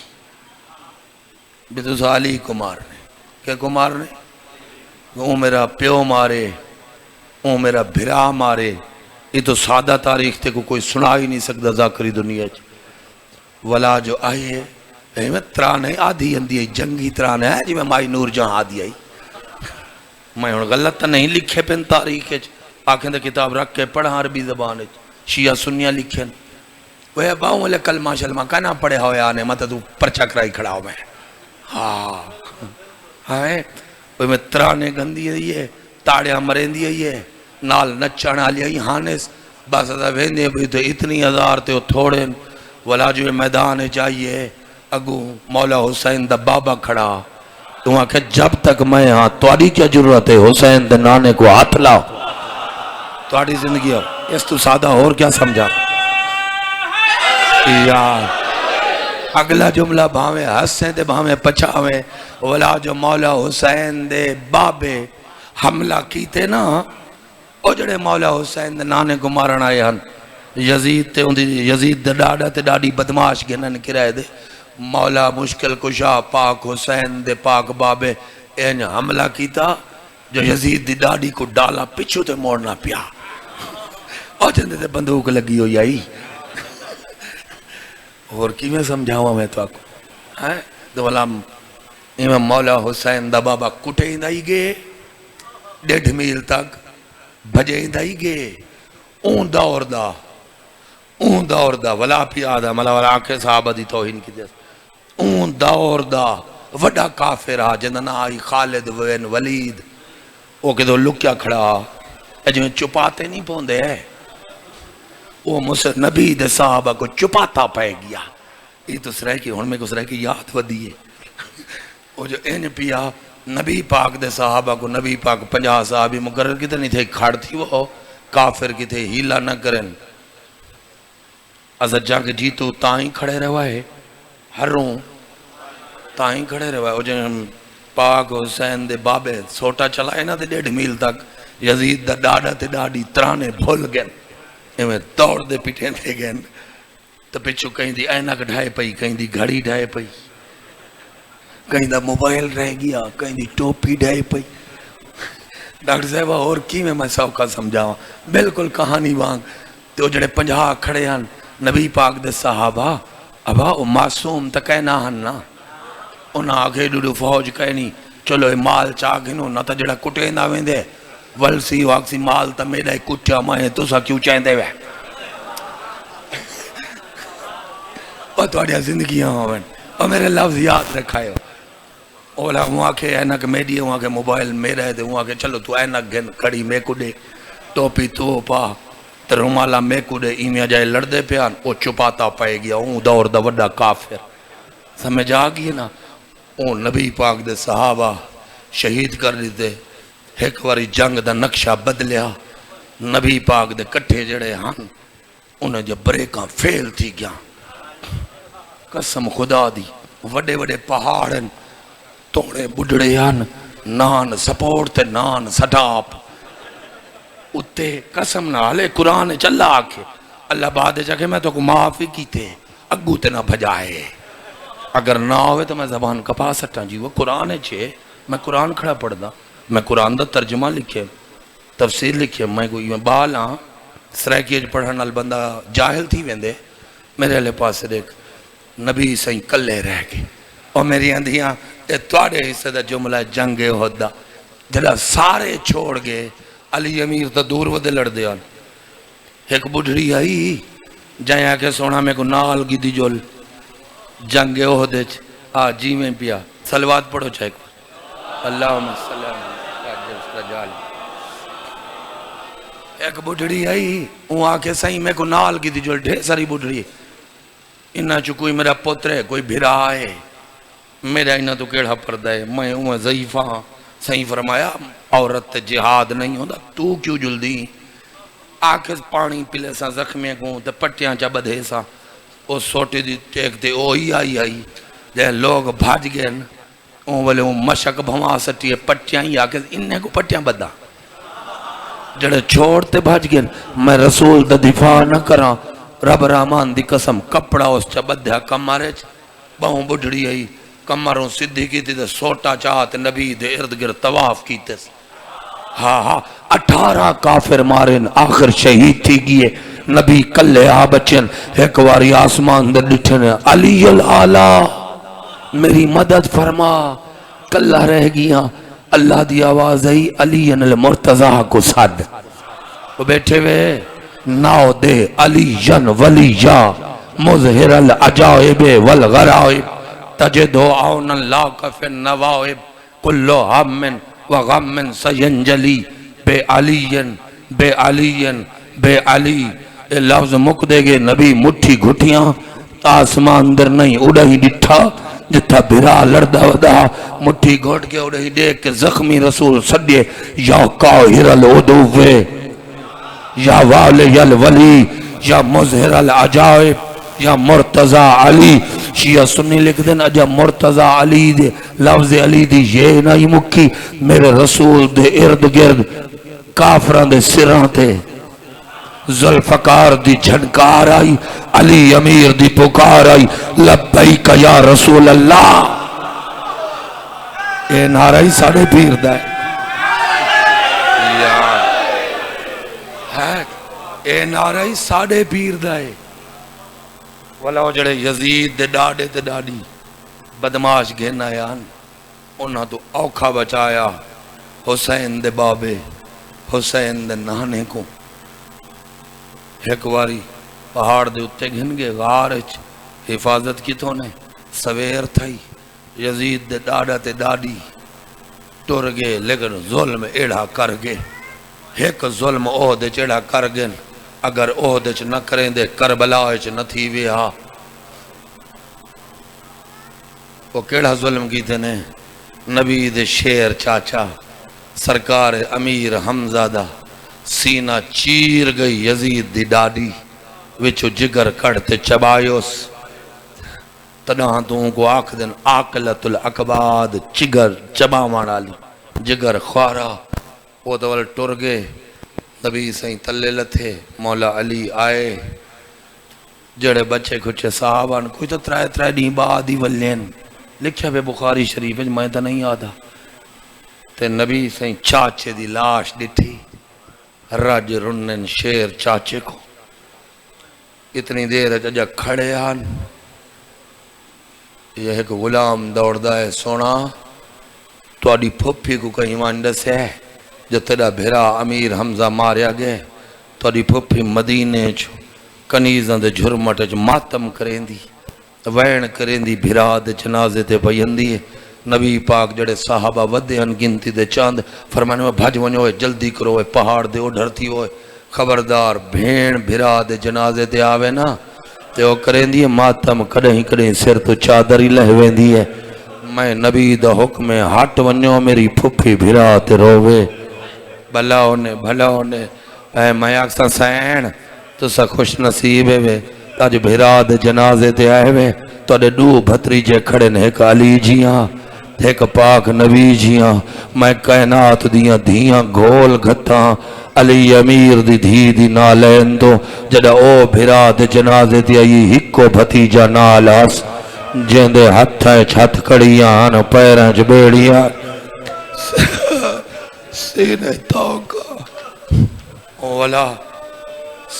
بیتو سالی کو مارنے. کیا کو مارنے؟ وہ میرا پیو مارے، وہ میرا بھرا مارے. یہ تو سادہ تاریخ تے کو کوئی سنا ہی نہیں سکتا ذاکری دنیا چ. ولا جو آئے میں ترانے آدھی اندھی ہے، جنگی ترانے ہے جی میں مائی نور جہاں آدھی آئی. میں غلط نہیں لکھے پن تاریخ آنکھیں دے کتاب رکھ کے پڑھا عربی زبان شیعہ سنیہ لکھیں. وہ باؤں لے کلمہ شلمہ کہنا پڑھے ہوئے آنے مطلب تو پرچہ کرائی کھڑا ہو میں. ہاں وہ میں ترانے گندی ہے، تاڑیاں مرین دی ہے، نال نچان آلی ہے. ہانس بس ادھا ویندے بھی تو اتنی ہزار تے وہ تھوڑے. ولا جو میدان چاہیے اگو مولا حسین دا بابا کھڑا. تو وہاں کہ جب تک میں ہاں توڑی کیا ضرورت ہے حسین دے نانے کو ہاتھ لاؤ. توڑی زندگی ہو اس تو سادہ اور کیا سمجھا. یار اگلا جملہ بھاویں ہسیں دے بھاویں پچھاویں. ولا جو مولا حسین دے بابے حملہ کیتے نا، او جڑے مولا حسین دے نانے کو مارن آئے ہن. یزید تے اندھی یزید دے ڈاڈا تے ڈاڈی بدماش گنن کرائے دے. مولا مشکل کشا پاک حسین دے پاک بابے این حملہ کیتا جو یزید دی ڈاڑی کو ڈالا پچھو تے موڑنا پیا اور جندے تے بندوق لگی ہوئی آئی اور کی میں سمجھاوا میں تو آکو تو والا امام مولا حسین دا بابا کٹے ہی دائی گئے 1.5 میل تک بھجے ہی دائی گئے اون دور دا ولا پی آدھا ملا والا آنکھیں صحابہ دی توہین کی دیس اون دور دا وڈا کافر آ جندنا آئی خالد وین ولید وہ کہ دو لکیا کھڑا جو چپاتے نہیں پوندے ہے وہ نبی دے صحابہ کو چپاتا پائے گیا یہ تو سرائے کی ہون میں کو سرائے کی یاد ودیے وہ جو این پیا نبی پاک دے صحابہ کو نبی پاک 50 صحابی مقرر کی نہیں تھے کھڑ تھی وہ کافر کی تھے ہیلا نہ کریں ازد جا کے جیتو تائیں کھڑے روائے ہر روں تائیں کھڑے روائے وہ جو پاک حسین دے بابے سوٹا چلائے نا تے 1.5 میل تک یزید دا ڈاڑا تے ڈاڑی ترانے بھول گئن میں دوڑ دے پیٹھیں دے گئن تو پچھو کہیں دی اینک ڈھائے پئی کہیں دی گھڑی ڈھائے پئی کہیں دا موبائل رہ گیا کہیں دی ٹوپی ڈھائے پئی ڈاکٹر صاحبہ اور کی میں سوکا سمجھاواں بالکل کہانی وانگ تو جڑے 50 کھڑے ہیں نبی پاک دے صحابہ ابا او معصوم تا کہنا ہن نا انہاں آگے ڈوڈو فوج کہنی چلو مال چاگنو نہ تا جڑا کٹے نہ ویندے ولسی واکسی مال تا میرا کٹیا مائیں تو سا کیوں چاہیں دے وے اور توڑیا زندگیاں ہوئن اور میرے لفظ یاد رکھائے اولا وہاں کے اینک میڈیا وہاں کے موبائل میرا ہے دے وہاں کے چلو تو اینک گھن کھڑی میں کو دے ٹوپی تو پا ترمالا میں کو دے ایمیا جائے لڑ دے پیان وہ چپاتا پائے گیا اون دور دا وڈا کافر سمجھ آگئی نا اون نبی پاک دے صحابہ شہید کر دیتے ایک واری جنگ دا نقشہ بدلیا نبی پاک دے کٹھے جڑے ہن انہیں جب بریکاں فیل تھی گیا قسم خدا دی وڈے وڈے پہاڑن توڑے بڑھڑے ہن نان سپورٹ تے نان سٹاپ اتے قسم نہ لے قرآن چلا آکے اللہ بعد جا کہ میں تو کو معافی کی تے اگو تے نہ بھجائے اگر نہ ہوئے تو میں زبان کپا سکتا جی وہ قرآن ہے چھے میں قرآن کھڑا پڑھ دا میں قرآن دا ترجمہ لکھے تفسیر لکھے میں کوئی بال ہاں سرائکیج پڑھن البندہ جاہل تھی ویندے میرے علیہ پاس دیکھ نبی سہیں کلے رہ گئے اور میری اندھیاں توڑے حصہ دا جملہ جنگ ہودا جڑا سارے چھوڑ گئے علی امیر تا دور ودے لڑ دیا ایک بڑھڑی آئی جائیں آکے سونا میں کو نال گی دی جول جنگ ہودے جی میں پیا سلوات پڑھو چاہے کو اللہم صلی اللہ علیہ ایک بڑھڑی آئی وہ آکے سہیں میں کو نال گی دی جول ڈھے ساری بڑھڑی انہا چو کوئی میرا پتر ہے کوئی بھرا ہے میرا انہا تو کیڑا پردہ ہے میں ہوں ضعیفہ صحیح فرمایا عورت جہاد نہیں ہوتا تو کیوں جلدی آکے پانی پلے سا زخمیں کو تے پٹیاں چا بدھے سا وہ سوٹی دی ٹیک تے اوہی آئی جائے لوگ بھاج گئے اون والے اون مشک بھوا سٹی ہے پٹیاں ہی آکے انہیں کو پٹیاں بدھا جڑے چھوڑتے بھاج گئے میں رسول دا دفاع نہ کرا رب رحمان دی قسم کپڑا اس چا بدھا کمارے بہوں بڑھڑی آئی کمروں صدی کی تھی سوٹا چاہتے نبی دے ارد گرد طواف کی تھی ہاں 18 کافر مارن آخر شہید تھی گئے نبی کلے بچن ایک واری آسمان در لٹھن علی العالی میری مدد فرما کلہ رہ گیا اللہ دی آواز آئی علی المرتضی کو صد وہ بیٹھے ہوئے ناؤ دے علی ولی مظہر العجائب والغرائب تجدو عونا لاک فی النوائب کلو ہم وغم سینجلی بے علی اے لفظ مک دے گے نبی مٹھی گھٹیاں آسمان در نہیں اڑا ہی ڈٹھا جتھا بھرا لڑدا ودا مٹھی گھوٹ کے اڑا ہی دیکھ کے زخمی رسول صدیے یا قاہر العدوے یا والی الولی یا مظہر العجائب یا مرتضی علی شیعہ سنی لکھ دیں اجا مرتضی علی دے لفظ علی دی یہ نہیں مکی میرے رسول دے ارد گرد کافران دے سران تے ذوالفقار دی جھنکار آئی، علی امیر دی پکار آئی، لبیک یا رسول اللہ۔ اے نعرہ ہی ساڑھے پیر دا ہے، اے نعرہ ہی ساڑھے پیر دا ہے۔ والا وہ جڑے یزید دے ڈاڑے دے ڈاڑی بدماش گھن آیان، انہاں تو اوکھا بچایا حسین دے بابے، حسین دے نانے کو۔ ایک واری پہاڑ دے اتے گھن گئے، غارچ حفاظت کی تو نے سویر تھائی، یزید دے ڈاڑا تے ڈاڑی ٹر گئے، لیکن ظلم ایڑا کر گئے۔ ایک ظلم عہدے چیڑا کر گئے، اگر عہدے چ نہ کریں دے کربلا چ نہ تھی ویا۔ وہ کیڑا ظلم کی تھے نے؟ نبی دے شیر چاچا سرکار امیر حمزہ دا سینہ چیر گئی یزید دی ڈاڑی، وچو جگر کڑتے چبایوس۔ تنہاں تو ان کو آکھ دن آقلت الاقباد، چگر چبا ماڑالی، جگر خوارا۔ وہ دول ٹر گئے، نبی سائیں تلے لتھے، مولا علی آئے، جڑے بچے کچھ صحابان، کوئی تو ترائے ترائے نہیں بعد ہی ولین، لکھیا بے بخاری شریف میں تو نہیں آدھا۔ تے نبی سائیں چاچے دی لاش ڈٹھی، رج رنن شیر چاچے کو۔ اتنی دیر جا کھڑے آن، یہ ایک غلام دوڑدا ہے، سونا تو آڈی پھپی کو کہیں مانڈس ہے، جو تیرا بھرا امیر حمزہ ماریا گئے، تو آڈی پھپی مدینے چھو کنیزاں دے جھرمٹ جو ماتم کریں دی، وین کریں دی، بھرا دے جنازے تے پہن دی۔ نبی پاک جڑے صحابہ ودے ان گنتی دے چاند، فرمانے میں بھج ونجو ہے، جلدی کرو ہے، پہاڑ دے اڈھر تھی ہوئے، خبردار بھین بھرا دے جنازے تے آوے نا تے وہ کریں دی ماتم، کڑیں کڑیں سر تو چادر ہی لہویں دی ہے۔ میں نبی دا حکم ہٹ ونجو میری پھپھی بھرا تے روے، بھلا ہونے اے میں آکسا سین تو سا خوش نصیب ہے وے، تاج بھرا دے جنازے تے آئے وے، تو اڈے دو بھتری جے کھڑے نے، ایک علی جیاں ایک پاک نبی جیاں، میں کائنات دیاں دھیاں گھول گھتاں، علی امیر دی دھی دی نالین دو، جڑا او بھرا دے جنازے تے آئی ہکو بھتیجا نالاس، جیندے ہتھائیں چھت کڑیاں پیریں جبیڑیاں سینے توکا۔ اولا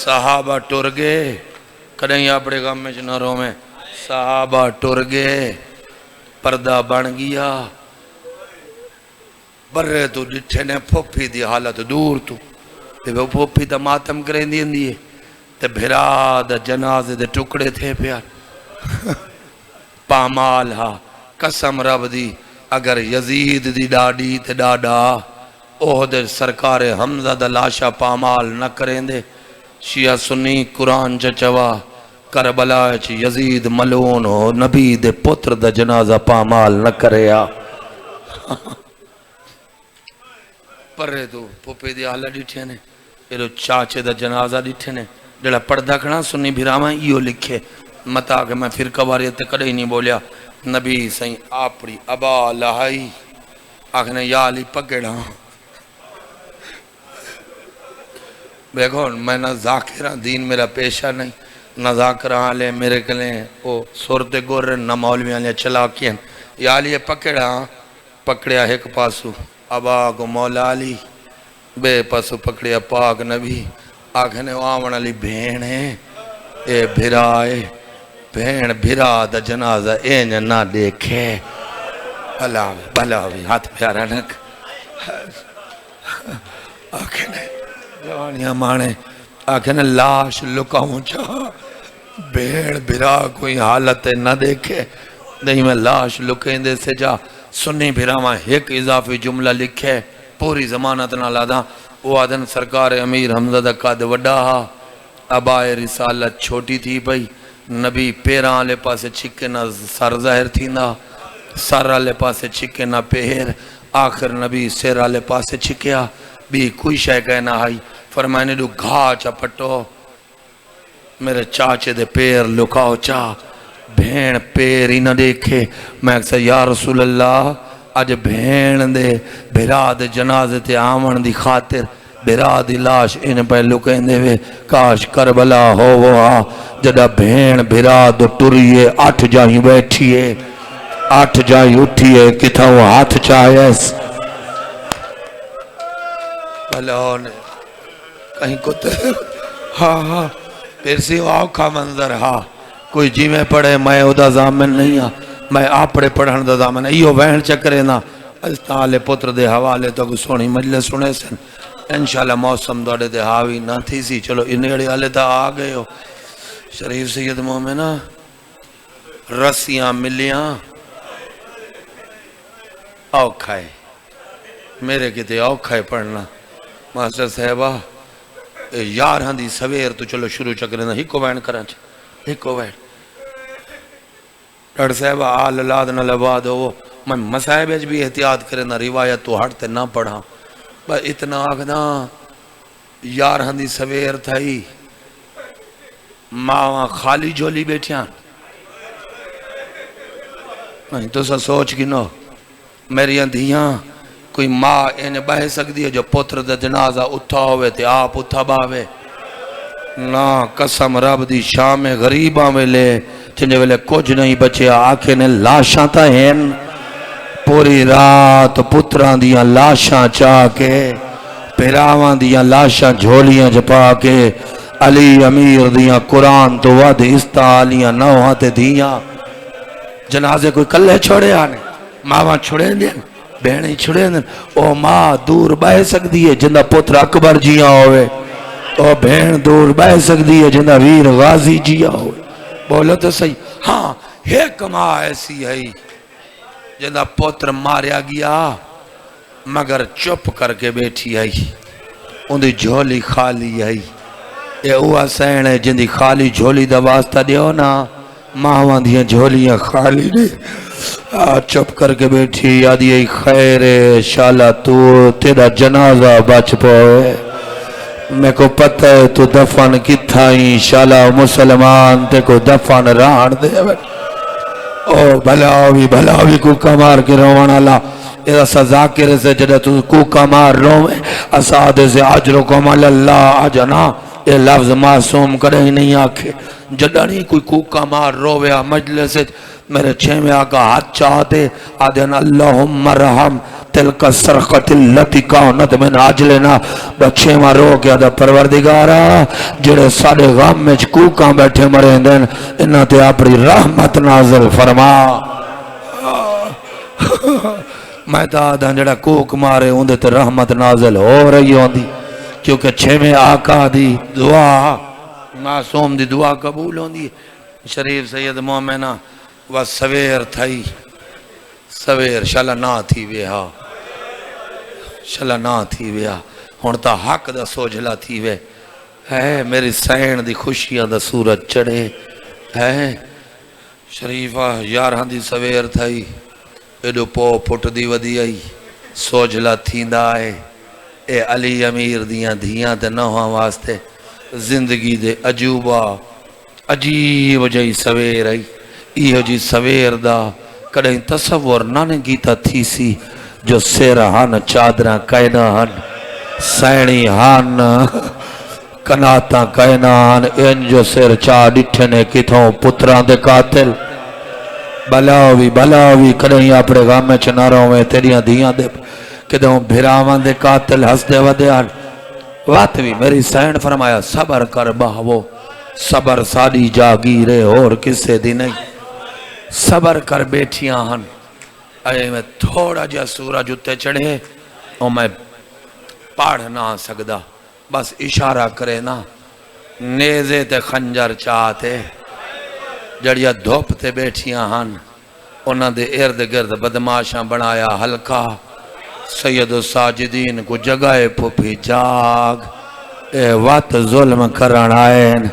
صحابہ ٹر گئے، کدیں اپنے غم میں جنروں میں صحابہ ٹر گئے، پردہ بن گیا، برے تو ڈٹھے نے پھوپھی دی حالت دور تو، تے وہ پھوپھی دا ماتم کریں دیئے، تے بھرا دا جنازے دے ٹکڑے تھے پیار۔ پامال ہا قسم رب دی، اگر یزید دی ڈاڑی تے ڈاڑا اوہد سرکار حمزہ دا لاشا پامال نہ کریں دے، شیعہ سنی قرآن چچوا کربلا چ یزید ملون ہو، نبی دے پتر دا جنازہ پامال نہ کریا۔ پرے تو پوپے دی آلہ ڈٹھے نے، ایلو چاچے دا جنازہ ڈٹھے نے، جڑا پردہ کھنا سنی بھیراما یہ لکھے، متا کہ میں پھر کواریت کڑے ہی نہیں بولیا۔ نبی سائیں آپڑی ابا لہائی آکھنے یا علی پکڑا، بیکھو میں نہ ذاکرہ دین میرا پیشہ نہیں، نہ ذاکرہ آلے میرے کلیں وہ صورت گورن نہ مولوی آلے چلا کین، یا علی پکڑا، پکڑیا ایک پاسو ابا کو مولا علی، بے پاسو پکڑیا پاک نبی، آکھنے آمن علی بھین ہے، اے بھرائے بھین بھرا دا جنازہ این نہ دیکھے، بھلاوی ہاتھ پیارا نک، آکھنے جوانیاں مانے، آکھنے لاش لکاؤں چاہا، بھیڑ بھرا کوئی حالت نہ دیکھے، نہیں میں لاش لکیں دے سے جا، سنی بھرا ماں ایک اضافی جملہ لکھے، پوری زمانت نہ لادا، وہ آدن سرکار امیر حمزہ دا قد وڈا ہا، ابائے رسالت چھوٹی تھی بھئی، نبی پیران لے پاسے چھکے نہ سر ظاہر تھی نہ، سر لے پاسے چھکے نہ پہر، آخر نبی سر لے پاسے چھکیا، بھی کوئی شے کہنا آئی، فرمائنے دو گھا چپٹو، میرے چاچے دے پیر لکاؤ چاہ، بھین پیر ہی نہ دیکھے، میں اکسا یا رسول اللہ، آج بھین دے بھرا دے جنازے تے آمن دی خاطر بھرا دی لاش ان پہلو کہندے وے کاش کربلا ہو وہ جدا بھین بھرا دو ٹریے 8 جائیں بیٹھیے 8 جائیں اٹھیے کتھا وہ ہاتھ چاہیس بھلا نے کہیں کتے ہاں پھر سی آوکھا منظر ہاں کوئی جی میں پڑھے میں او دا زامن نہیں ہاں میں آپڑے پڑھن دا زامن ایو وہن چکرے نا استعالے پتر دے حوالے تو سونی مجلس سنے سن انشاءاللہ موسم دوڑے دے حاوی نہ تھی سی چلو انہیڑی آلے تا آگئے ہو شریف سید مومنہ رسیاں ملیاں اوکھائے میرے کتے اوکھائے پڑھنا ماسٹر صاحبہ یار ہاں دی سویر تو چلو شروع چکرے نا ہکو وین کرانچ ہکو وین ڈڑ صاحبہ آل اللہ دن لباد ہو میں مسائب اج بھی احتیاط کرے نا روایت تو ہٹتے نہ پڑھا بس اتنا آگنا یار ہاں دی سویر تھائی ماں خالی جھولی بیٹھیاں نہیں تو سا سوچ گنو میری اندھیاں کوئی ماں انہیں بہ سکتی ہے جو پتر دا جنازہ اتھا ہوئے تھے آپ اتھا باوے نا قسم رب دی شام غریباں ویلے چنجے ویلے کچھ نہیں بچے آکھے نے لاشاں تا ہیں پوری رات پتران دیاں لاشاں چاہ کے پیراوان دیاں لاشاں جھولیاں جپا کے علی امیر دیاں قرآن تو ود استعالیاں نوہاں تے دیاں جنازے کوئی کلے چھوڑے آنے ماں چھوڑے دیں بہنیں چھوڑے دیں او ماں دور بہ سکتی ہے جندہ پتر اکبر جیاں ہوئے او بہن دور بہ سکتی ہے جندہ ویر غازی جیاں ہوئے بولو تو صحیح ہاں ایک ماں ایسی ہے جندہ پتر ماریا گیا مگر چپ کر کے بیٹھی آئی اندھی جھولی خالی آئی اے اوہ سین ہے جندی خالی جھولی دا واسطہ دیو نا ماں دیاں جھولیاں خالی دے چپ کر کے بیٹھی یادی ای خیر شالا تو تیرا جنازہ بچ پوئے میں کو پتہ ہے تو دفن کتھائیں شالا مسلمان تے کو دفن ران دے او بھلاوی کو کمار کے روان اللہ ایسا سزا کرے سے جڑے تو کو کمار روئے اسادے سے عجرکم اللہ آجنا یہ لفظ معصوم کرے ہی نہیں آکھے جڑانی کوئی کوکا مار رویا مجلس میرے چھے میں آقا ہاتھ چاہتے آدھین اللہم مرحم تلک سرقت اللتی کانت من آجلنا بچھے میں رو گیا دا پروردگارا جڑے ساڑے غم میں کوکا بیٹھے مرے دن انہاں تے اپنی رحمت نازل فرما میں تا آدھان جڑا کوک مارے اندھے تے رحمت نازل ہو رہی ہوندی کیونکہ چھے میں آقا دی دعا معصوم دی دعا قبول ہوندی شریف سید مومنہ وہ سویر تھائی سویر شالا نہ تھی ویہا شالا نہ تھی ویہا ہونتا حق دا سوجھلا تھی وے ہے میری سین دی خوشیاں دا سورج چڑھے ہے شریفہ یارہاں دی سویر تھائی ایڈو پو پٹ دی ودی آئی سوجھلا تھیندا آئے اے علی امیر دیاں دھیاں تے نوہاں واسطے زندگی دے عجوبہ عجیب جائی سویر آئی ایہو جی سویر دا کڑیں تصور نانے گیتا تھی سی جو سیرہان چادران کائنان سینی ہان کناتاں کائنان ان جو سیر چاہ ڈٹھنے کتھوں پتران دے قاتل بلاوی کڑیں اپنے غام میں چناروں میں تیریاں دھیاں دے کدھوں بھراوان دے قاتل ہس دے ودیان واتوی میری سین فرمایا صبر کر باہو صبر ساڑی جاگیرے اور کسے دی نہیں صبر کر بیٹھیاں ہن اے میں تھوڑا جا سورج اتے چڑھے اور میں پاڑھ نہ سکدا بس اشارہ کرے نا نیزے تے خنجر چاہتے جڑیا دھوپ تے بیٹھیاں ہن انہاں دے ارد گرد بدماشاں بنایا ہلکا سید الساجدین کو جگائے پھوپی جاگ اے وات ظلم کرن آئین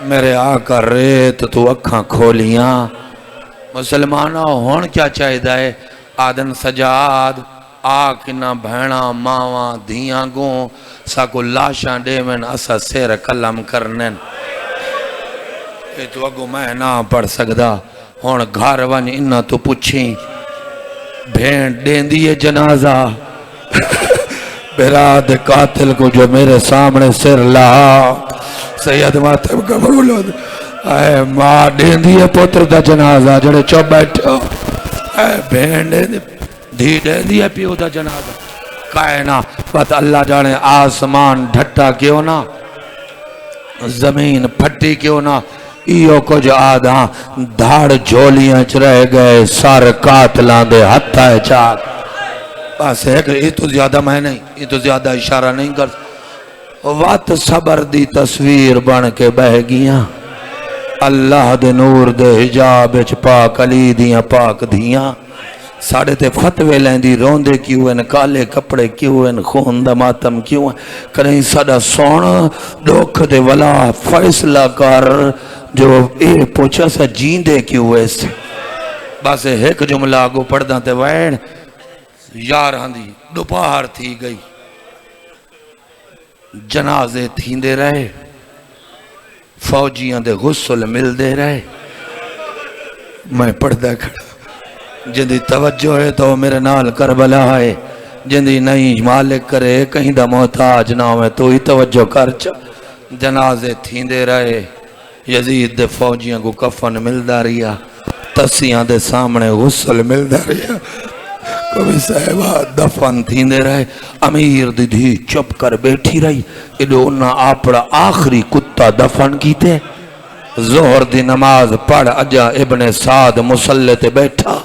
میرے آقا ریت تو اکھاں کھولیاں مسلمانہ ہون کیا چاہیدہ ہے آدن سجاد آکنا بھینا ماواں دھیاں گوں ساکو لاشاں دے من اسا سیر کلم کرنن اے تو اگو میں نہ پڑھ سکدا ہون گھر ون انہا تو پوچھیں بھین دین دیئے جنازہ براد قاتل کو جو میرے سامنے سر لا سید ماتم قبول ہو اے ماں دیندی ہے پتر دا جنازہ جڑے چو بیٹھے ہو اے بہن دھی دیندی ہے پیو دا جنازہ کائنا بات اللہ جانے آسمان ڈھٹا کیوں نہ زمین پھٹی کیوں نہ ایو کچھ آدھاں دھاڑ جھولیاں چ رہ گئے سار قاتلاں دے ہتھا چاک بس ہے کہ یہ تو زیادہ میں نہیں یہ تو زیادہ اشارہ نہیں کر وات صبر دی تصویر بن کے بہ گیاں اللہ دے نور دے حجاب اچ پاک علی دیاں پاک دیاں ساڑھے تے فتوے لیندی روندے کیوں ہیں کالے کپڑے کیوں ہیں خون دا ماتم کیوں ہیں کریں ساڑھا سونا دکھ دے ولا فیصلہ کر جو اے پوچھا سا جیندے کیوں ہے اس بس ایک جملہ آگو پڑھ تے وین یار ہاندی دوپہر تھی گئی جنازے تھیندے رہے فوجیاں دے غسل مل دے رہے میں پڑھدا کھڑا جندی توجہ ہے تو میرے نال کربلا ہے جندی نہیں مالک کرے کہیں دا محتاج نہ ہوئے تو ہی توجہ کر جنازے تھیندے رہے یزید دے فوجیاں کو کفن ملدا رہیا تسیاں دے سامنے غسل ملدا رہیا کبھی صاحبہ دفن تھیندے رہے امیر دی دھی چپ کر بیٹھی رہی ایڈو انہاں آپڑا آخری کتا دفن کیتے ظہر دی نماز پڑھ اجا ابن سعد مسلح تے بیٹھا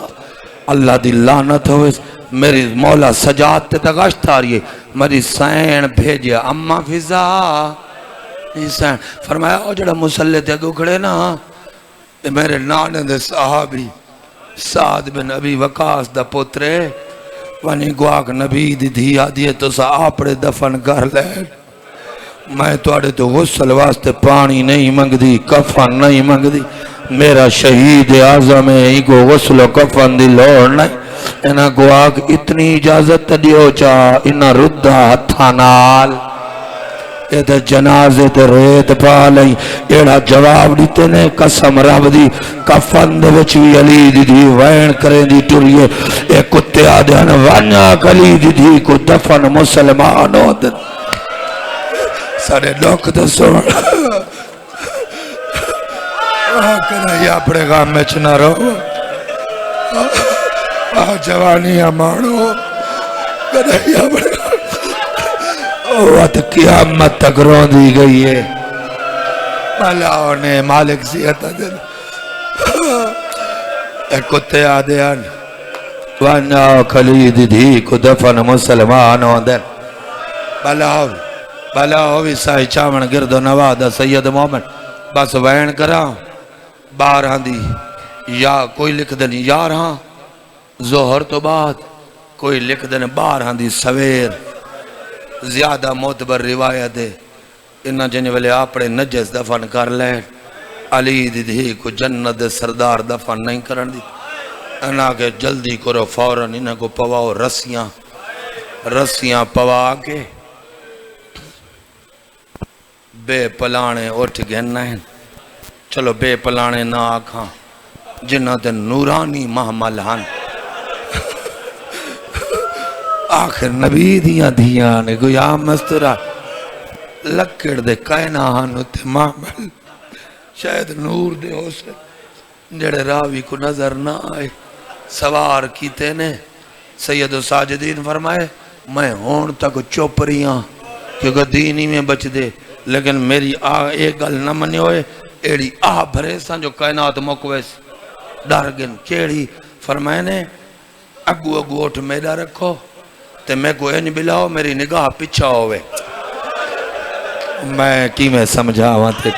اللہ دی لعنت ہوئے میری مولا سجاد تے تگاشت آ رہی ہے میری سین بھیجیا اممہ فضا سین فرمایا او جڑا مسلح تے اگو کھڑے نا میرے نانے دے صحابی سعد بن ابی وقاص دا پترے وانی گواک نبی دی دھیا دیئے تو سا آپڑے دفن کر لے میں توڑے تو غسل واسطے پانی نہیں منگ دی کفن نہیں منگ دی میرا شہید اعظم ہے ہی کو غسل و کفن دی لوڑ نہیں انہا گواک اتنی اجازت دیو چاہ انہا ردہ ہتھانال ایدھا جنازے تے ریت پا لئی ایڑا جواب دیتے نے قسم رب دی کفن دے وچوی علی دی دی وین کریں دی ٹوریے اے کتے آدھان وانیا کلی دی دی کو دفن مسلمانوں دے سارے لوگ دے سوڑ کنائی اپنے غام میں چنا رہو جوانی امانو کنائی اپنے وقت قیامت تک رون دی گئی ہے ملاؤ نے مالک سیعتا دل اے کتے آدھیان وانیاؤ خلید دی کو دفن مسلمانوں دل بلاؤ ویسائی چامن گرد و نوادہ سید مومن بس وین کراؤ بارہاں دی یا کوئی لکھ دنی یارہاں ظہر تو بعد کوئی لکھ دنی بارہاں دی سویر زیادہ معتبر روایت ہے انہاں جنہیں والے آپڑے نجس دفن کر لیں علی دی دھی کو جنت سردار دفن نہیں کرن دی انہاں کے جلدی کرو فوراً انہاں کو پواؤ رسیاں پوا کے بے پلانے اٹھ گھننا ہیں چلو بے پلانے نہ آکھاں جنہ تے نورانی محمل ہن آخر نبی دیاں دیاں نے گویا مسترہ لکڑ دے کائنہ ہنو تے محمل شاید نور دے ہو سے جڑے راوی کو نظر نہ آئے سوار کیتے نے سید و ساجدین فرمائے میں ہون تک چوپریاں کیونکہ دینی میں بچ دے لیکن میری ایک گل نہ منی ہوئے ایڑی بھرے سان جو کائنات مکویس ڈر گن کیڑی فرمائے نے اگو اٹھ میڈا رکھو تے میں کو انج بلاؤ میری نگاہ پچھا ہوئے میں کی میں سمجھا ہوا تے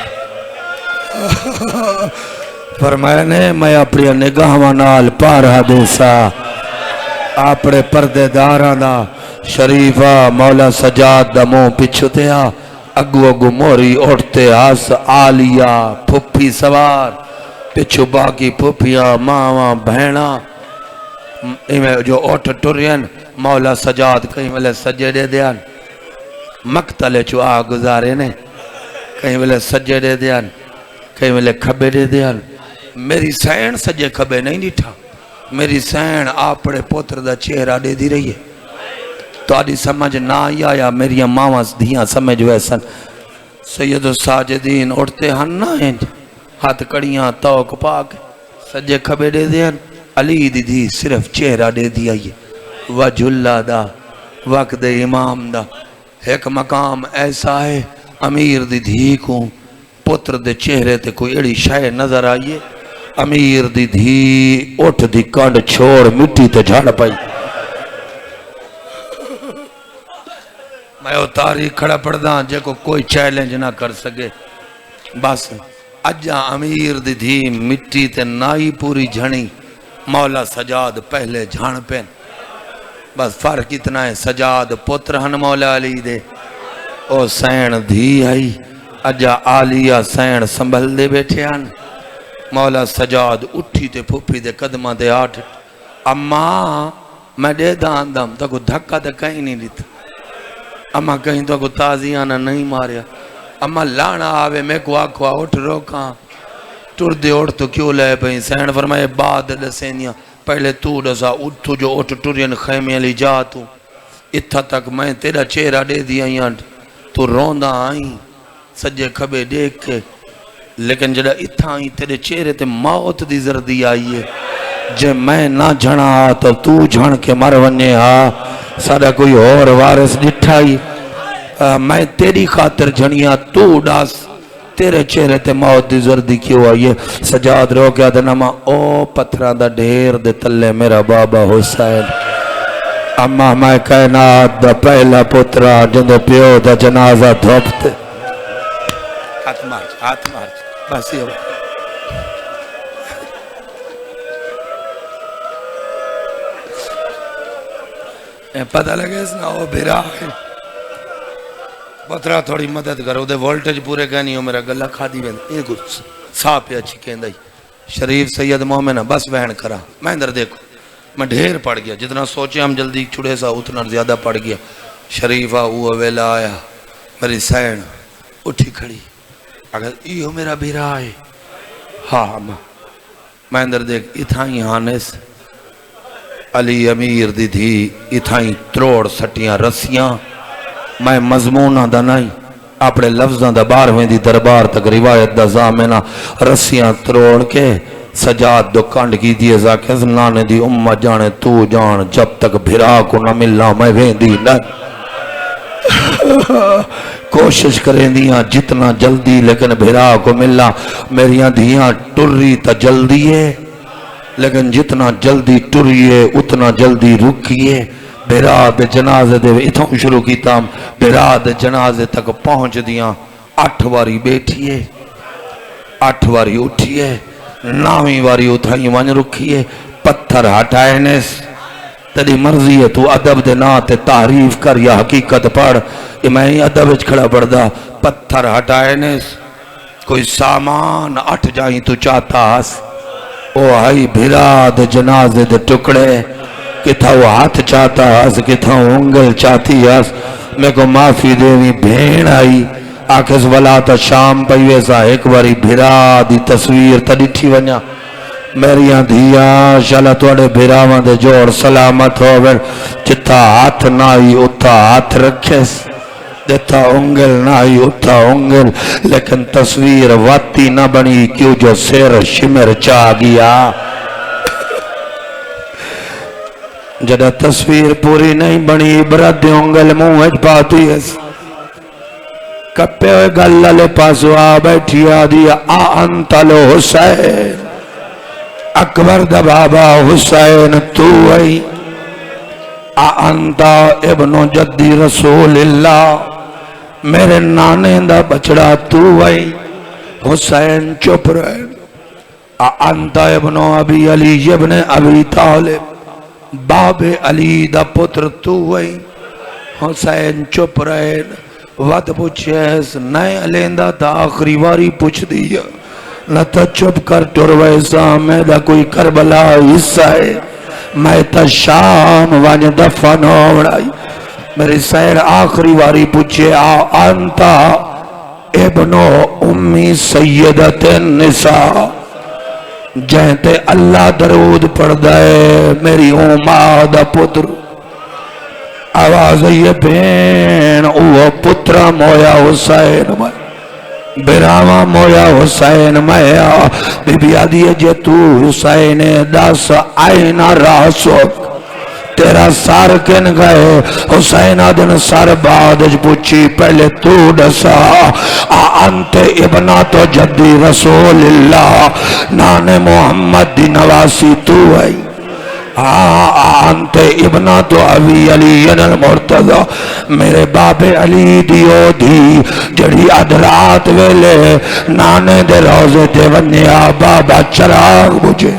فرمائے نے میں اپنی نگاہ نال پارا دیسا اپنے پردے داران دا شریفہ مولا سجاد دا موں پچھو تیا اگو موری اٹھتے آس آلیا پھپی سوار پچھو باقی پھپیاں ماں بہنا جو اٹھ ٹورین مولا سجاد کہیں ملے سجے دے دیان مقتل چو گزارے نے کہیں ملے سجے دے دیان کہیں ملے کھبے دے دیان میری سین سجے کھبے نہیں ڈیٹھا میری سین آپڑے پوتر دا چہرہ دے دی رہی ہے تاری سمجھ نہ آیا میری ماما دھیاں سمجھ ویسن سید الساجدین اٹھتے ہن نہ ہیں ہاتھ کڑیاں توک پاک سجے کھبے دے دیں علی دی دی صرف چہرہ دے دیا یہ وجہ اللہ دا وقت امام دا ایک مقام ایسا ہے امیر دی دھی کو پتر دے چہرے تے کوئی اڑی شے نظر آئیے امیر دی دھی اٹھ دی کانڈ چھوڑ مٹی تے جھاڑ پائی میں تاریخ کھڑا پڑھدا جے کو کوئی چیلنج نہ کر سکے بس اجا امیر دی دھی مٹی تے نائی پوری جھنی مولا سجاد پہلے جھان پین بس فرق اتنا ہے سجاد پتر ہن مولا علی دے او سین دھی آئی اجا آلیہ سین سنبھل دے بیٹھے ہن مولا سجاد اٹھی تے پھوپی دے قدمہ دے آٹھ اماں میں دے دان دم تو کو دھکا دے کہیں نہیں لیتا اماں کہیں تو کو تازیانہ نہیں ماریا اماں لانا آوے میں کو آکھوا اٹھ روکاں ٹر دے اٹھ تو کیوں لے پہیں سین فرمائے بعد دسینیاں پہلے تو ڈسا اٹھو جو اٹھ ٹرین خیمے علی جا تو اتھا تک میں تیرا چہرہ دے دیا یہاں تو روندہ آئیں سجے کھبے دیکھ کے لیکن جڑا اتھا آئیں تیرے چہرے تے موت دی زردی آئی ہے جے میں نہ جھنا تو جھن کے مر ونے سارا کوئی اور وارث ڈٹھائی میں تیری خاطر جھنیاں تو ڈاس تیرے چہرے تے موت دی زردی کیوں آئیے سجاد رو گیا دنما او پتھران دا ڈھیر دے تلے میرا بابا حسین اما میں کائنات دا پہلا پترا جندے پیو دا جنازہ دھوپتے ہاتھ مارچ بس یہ پتہ لگے اس نا وہ بھیرا ہے پترا تھوڑی مدد کرو دے وولٹیج پورے کہنی ہو میرا گلہ کھا دی بند ایک سا پہ اچھی کہن دائی شریف سید مومنہ بس بہن کرا میں اندر دیکھو میں ڈھیر پڑ گیا جتنا سوچے ہم جلدی چھڑے سا اتنا زیادہ پڑ گیا شریفہ وہ ویلا آیا میری سین اٹھی کھڑی اگر یہ میرا بھیرا ہے ہاں میں اندر دیکھ اتھائی ہانس علی امیر دی تھی اتھائی تروڑ سٹیاں رسیاں میں مضمونہ دا نہیں اپنے لفظاں دا بارویں دی دربار تک روایت دا زامنہ رسیاں تروڑ کے سجاد دو کانڈ کی دیئے زاکز نانے دی امہ جانے تو جان جب تک بھرا کو نہ ملنا میں ویندی نہ کوشش کریں دیاں جتنا جلدی لیکن بھرا کو ملنا میریاں دیاں ٹری تا جلدی ہے لیکن جتنا جلدی ٹریے اتنا جلدی رکیے بھراد جنازے دے اتھوں شروع کی تام بھراد جنازے تک پہنچ دیاں 8 واری بیٹھیے 8 واری اٹھیے 9 واری اتھائی ون رکھیے پتھر ہٹائنس تیری مرضی ہے تو ادب دے نا تے تعریف کر یا حقیقت پڑھ یہ میں ہی ادب اچ کھڑا پڑھ دا پتھر ہٹائنس کوئی سامان 8 جائیں تو چاہتا ہس او آئی بھراد جنازے دے ٹکڑے کتھا وہ ہاتھ چاہتا ہس کتھا انگل چاہتی ہس میں کو معافی دیوی بھین آئی آکھس والا تا شام پہیوے سا ایک باری بھرا دی تصویر تا ڈٹھی ونیا میریاں دھیا شالا توڑے بھراوان دے جوڑ سلامت ہوئے جتا ہاتھ نائی اتھا ہاتھ رکھس دیتا انگل نائی اتھا انگل لیکن تصویر واتی نہ بنی کیوں جو سیر شمر چاہ گیا جدہ تصویر پوری نہیں بنی برد انگل موہج پاتی ہے کپے ہوئے گلہ لے پاسو آ بیٹھی آدیا انتا لو حسین اکبر دا بابا حسین تو آئی انتا ابن جدی رسول اللہ میرے نانے دا بچڑا تو آئی حسین چپ رہے انتا ابن ابی علی ابن ابی طالب باب علی دا پتر تو آئی حسین چپ رہے وقت پوچھے ایس نئے علیندہ تا آخری واری پوچھ دیا نہ تا چپ کر ٹر ویسا میں دا کوئی کربلا حصہ ہے میں تا شام وانج دفن ہوڑائی میری سیر آخری واری پوچھے انتا ابن امی سیدت النساء جہتے اللہ درود پڑھ دائے میری امہ دا پتر آواز یہ بین او پترا مویا حسین میں براما مویا حسین میا بی بی آدھی جے تو حسین دس آئینہ راسو تیرا سار کن گئے حسین آدن سار بادج پوچھی پہلے تو ڈسا انت ابنا تو جدی رسول اللہ نان محمد دی نواسی تو آئی انت ابنا تو ابی علی المرتضی میرے باب علی دیو دی جڑی ادرات ویلے نانے دے روزے دے ونیا بابا چراغ بجھے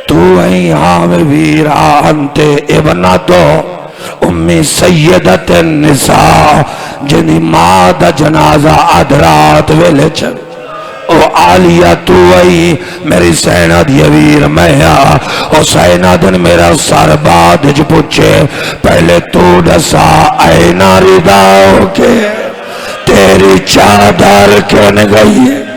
تو ای آم ویرا انت ابنا تو امی سیدت النساء جنی ماں دا جنازہ ادرات ویلے چل او آلیہ تو ای میری سینہ دیویر مہیا حسین دن میرا سر بادج پوچھے پہلے تو ڈسا اینا رداؤ کے تیری چادر کن گئی